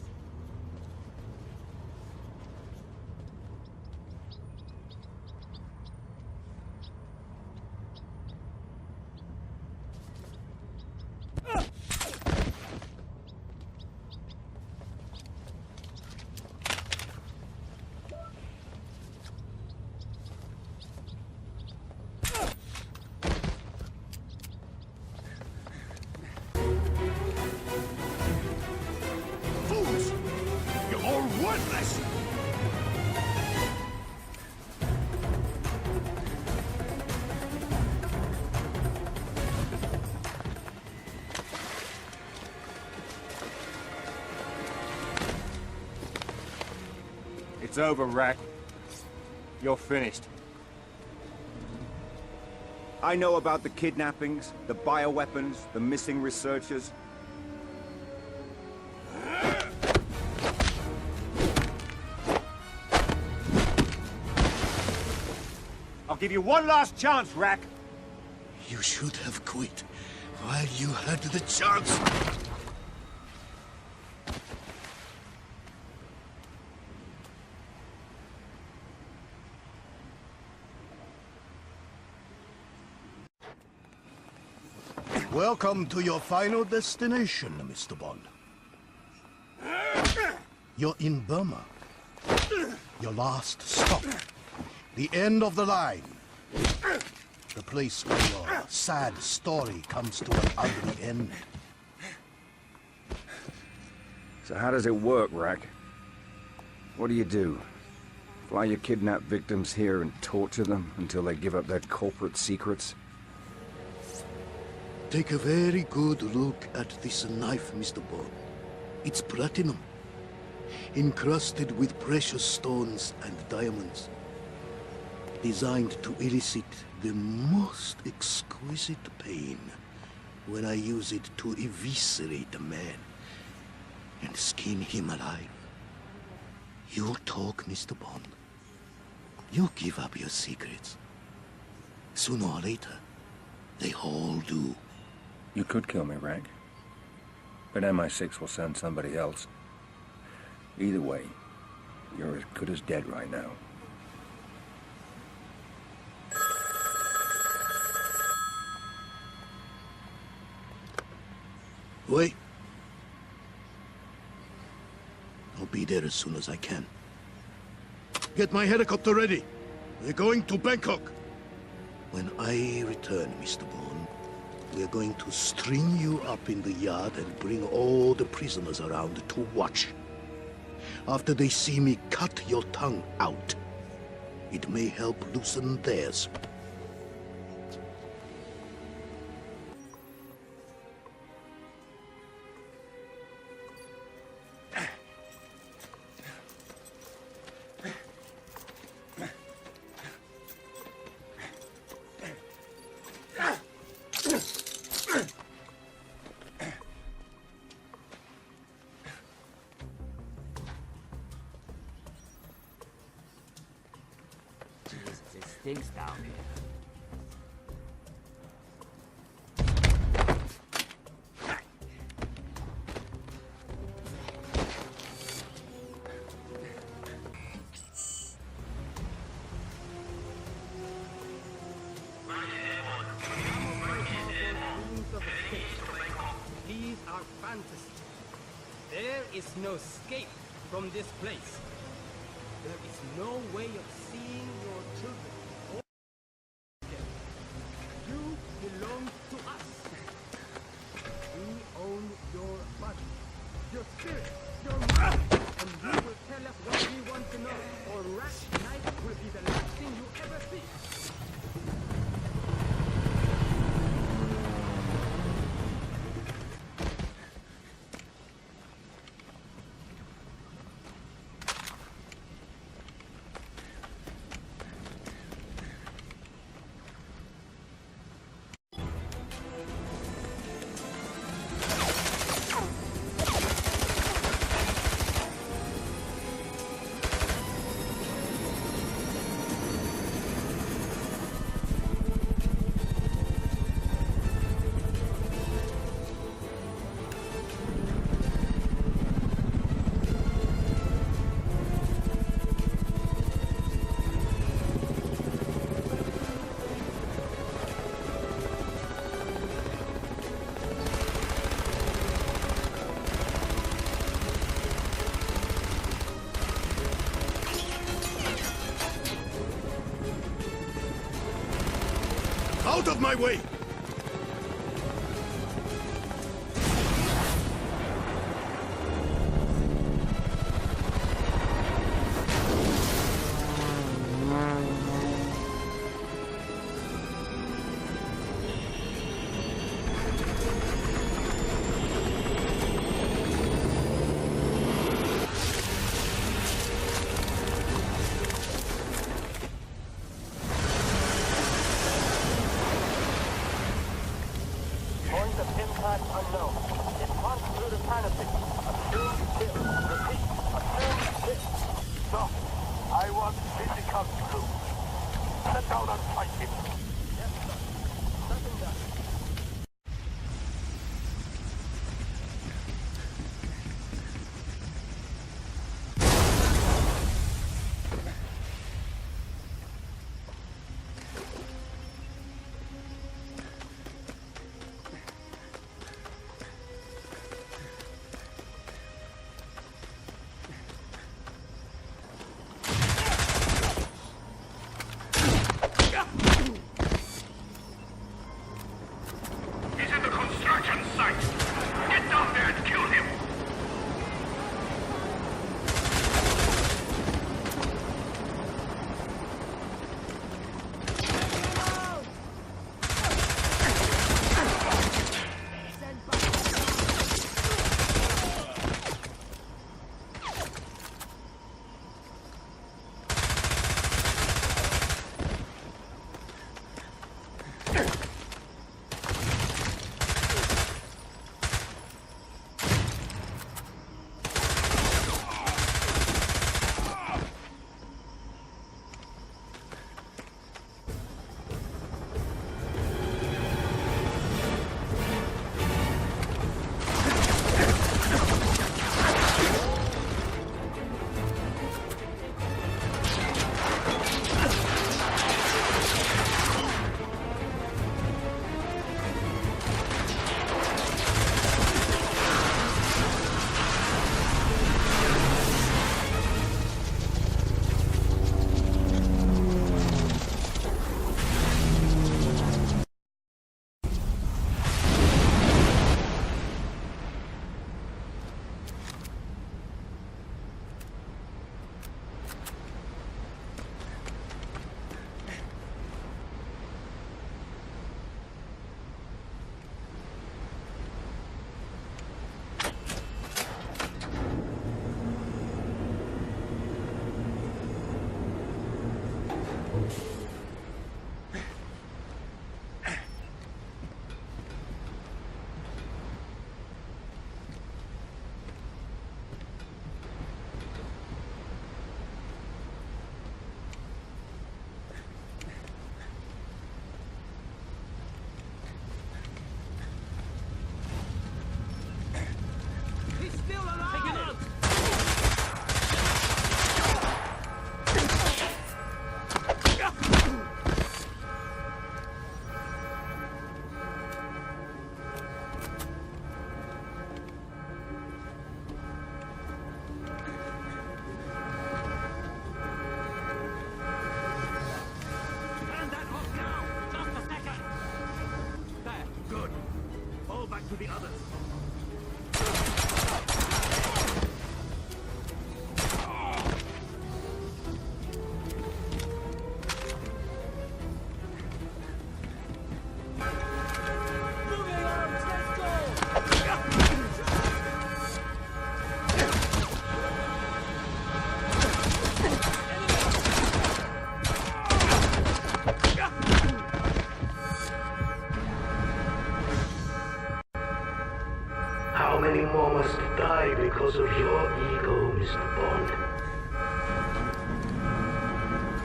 It's over, Rack. You're finished. I know about the kidnappings, the bioweapons, the missing researchers. I'll give you one last chance, Rack. You should have quit while you had the chance. Welcome to your final destination, Mr. Bond. You're in Burma. Your last stop. The end of the line. The place where your sad story comes to an ugly end. So how does it work, Rack? What do you do? Fly your kidnapped victims here and torture them until they give up their corporate secrets? Take a very good look at this knife, Mr. Bond. It's platinum, encrusted with precious stones and diamonds. Designed to elicit the most exquisite pain when I use it to eviscerate a man and skin him alive. You talk, Mr. Bond. You give up your secrets. Sooner or later, they all do. You could kill me, Rack. But MI6 will send somebody else. Either way, you're as good as dead right now. Wait. I'll be there as soon as I can. Get my helicopter ready. We're going to Bangkok. When I return, Mr. Bond, we're going to string you up in the yard and bring all the prisoners around to watch. After they see me cut your tongue out, it may help loosen theirs. It stinks down here. These are fantasy. There is no escape from this place. There is no way of seeing your children. You belong to us. We own your body, your spirit, your mind, and you will tell us what we want to know, or Rat Night will be the last thing you ever see. Out of my way! Unknown. It runs through the canopy. Assume kill. Repeat. Assume kill. No. I want physical proof. Sit down and fight him. Yes, sir. Nothing done. to the others. How many more must die because of your ego, Mr. Bond?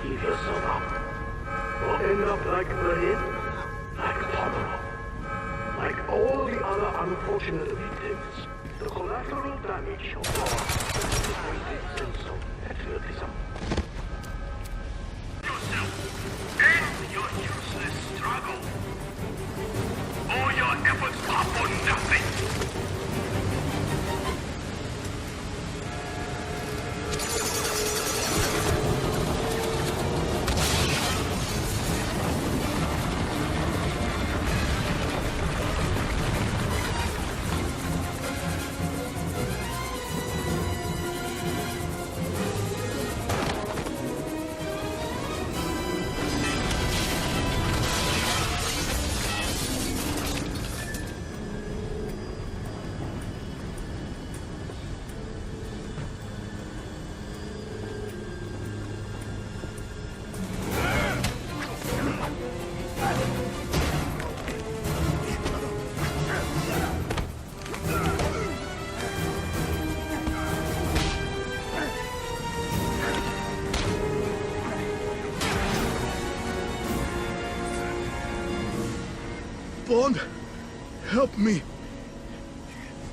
Give yourself up. Or end up like Berlin, like Pomerov, like all the other unfortunate victims. The collateral damage of your integrated sense of patriotism. Yourself, end your useless struggle. All your efforts are for nothing. Bond, help me.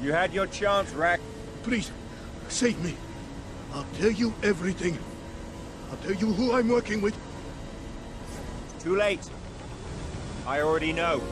You had your chance, Rack. Please, save me. I'll tell you everything. I'll tell you who I'm working with. Too late. I already know.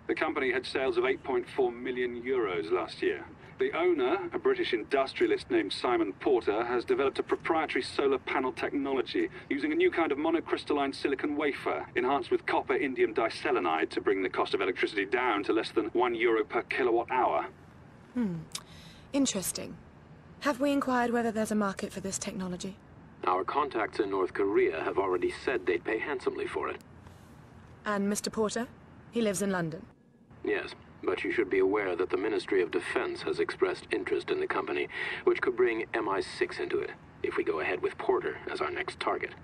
The company had sales of 8.4 million euros last year. The owner, a British industrialist named Simon Porter, has developed a proprietary solar panel technology using a new kind of monocrystalline silicon wafer enhanced with copper indium diselenide to bring the cost of electricity down to less than €1 per kilowatt hour. Interesting. Have we inquired whether there's a market for this technology? Our contacts in North Korea have already said they'd pay handsomely for it. And Mr. Porter? He lives in London. Yes, but you should be aware that the Ministry of Defense has expressed interest in the company, which could bring MI6 into it, if we go ahead with Porter as our next target.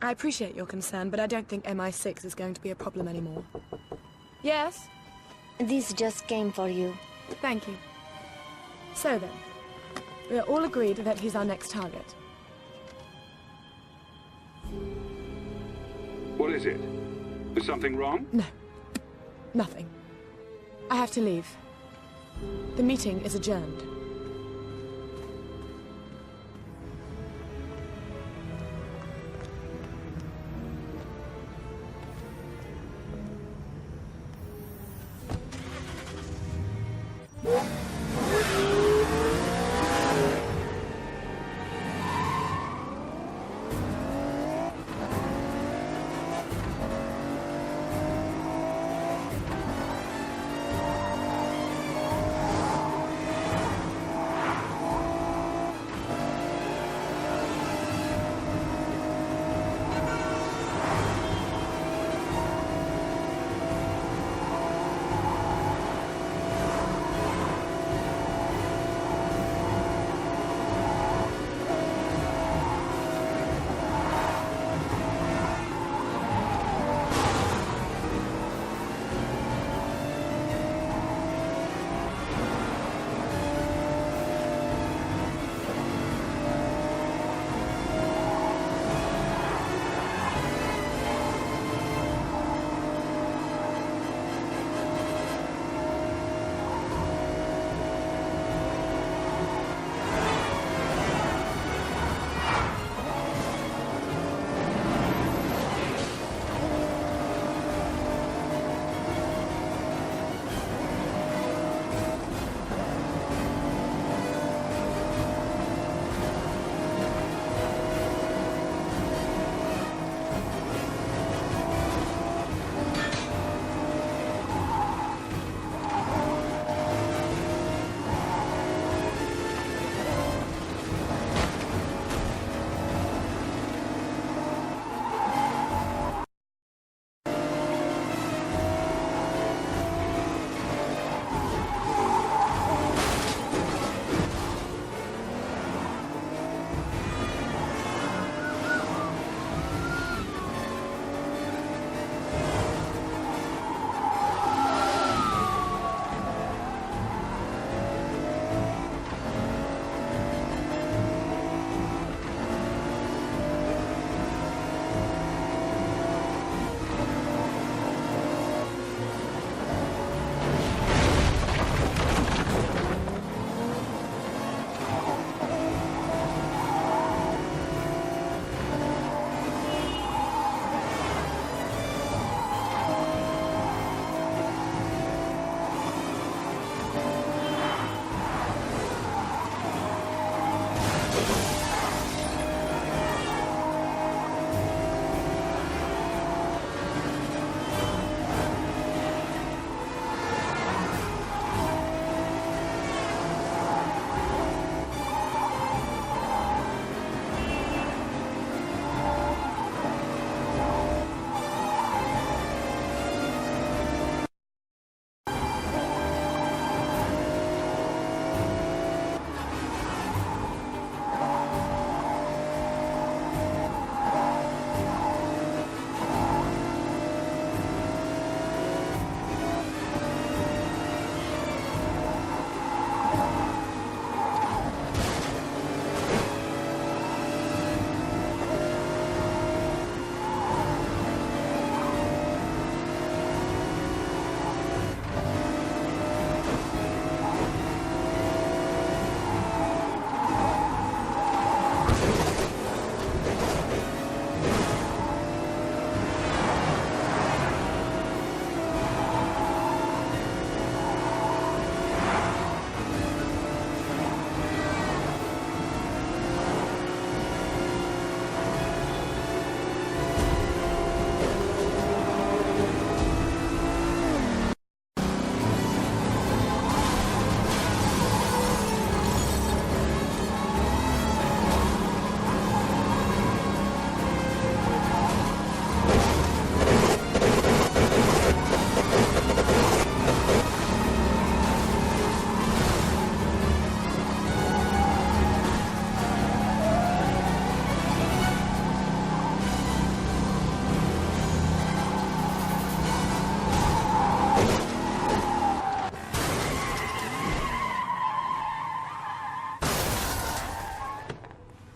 I appreciate your concern, but I don't think MI6 is going to be a problem anymore. Yes? This just came for you. Thank you. So then, we are all agreed that he's our next target. What is it? Is something wrong? No. Nothing. I have to leave. The meeting is adjourned.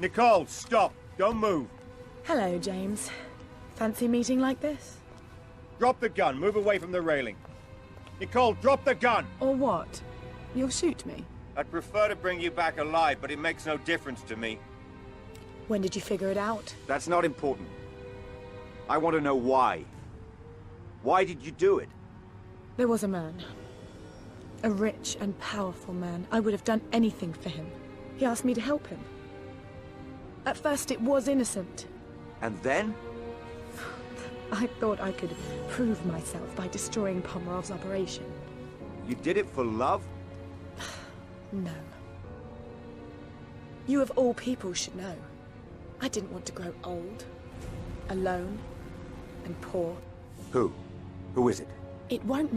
Nicole, stop! Don't move! Hello, James. Fancy meeting like this? Drop the gun. Move away from the railing. Nicole, drop the gun! Or what? You'll shoot me? I'd prefer to bring you back alive, but it makes no difference to me. When did you figure it out? That's not important. I want to know why. Why did you do it? There was a man. A rich and powerful man. I would have done anything for him. He asked me to help him. At first it was innocent. And then? I thought I could prove myself by destroying Pomerov's operation. You did it for love? No. You of all people should know. I didn't want to grow old, alone, and poor. Who? Who is it? It won't.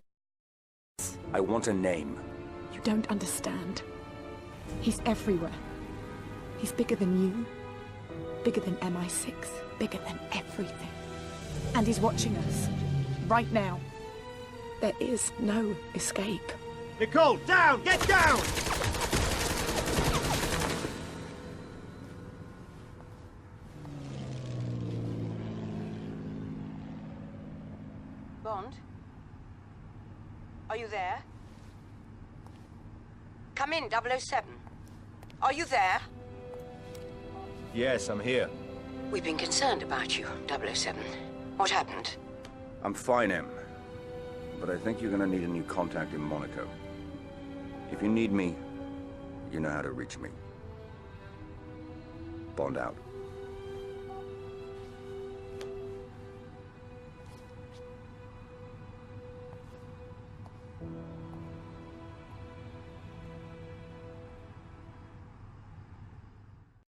I want a name. You don't understand. He's everywhere. He's bigger than you, bigger than MI6, bigger than everything. And he's watching us, right now. There is no escape. Nicole, down! Get down! Bond? Are you there? Come in, 007. Are you there? Yes, I'm here. We've been concerned about you, 007. What happened? I'm fine, Em. But I think you're gonna need a new contact in Monaco. If you need me, you know how to reach me. Bond out.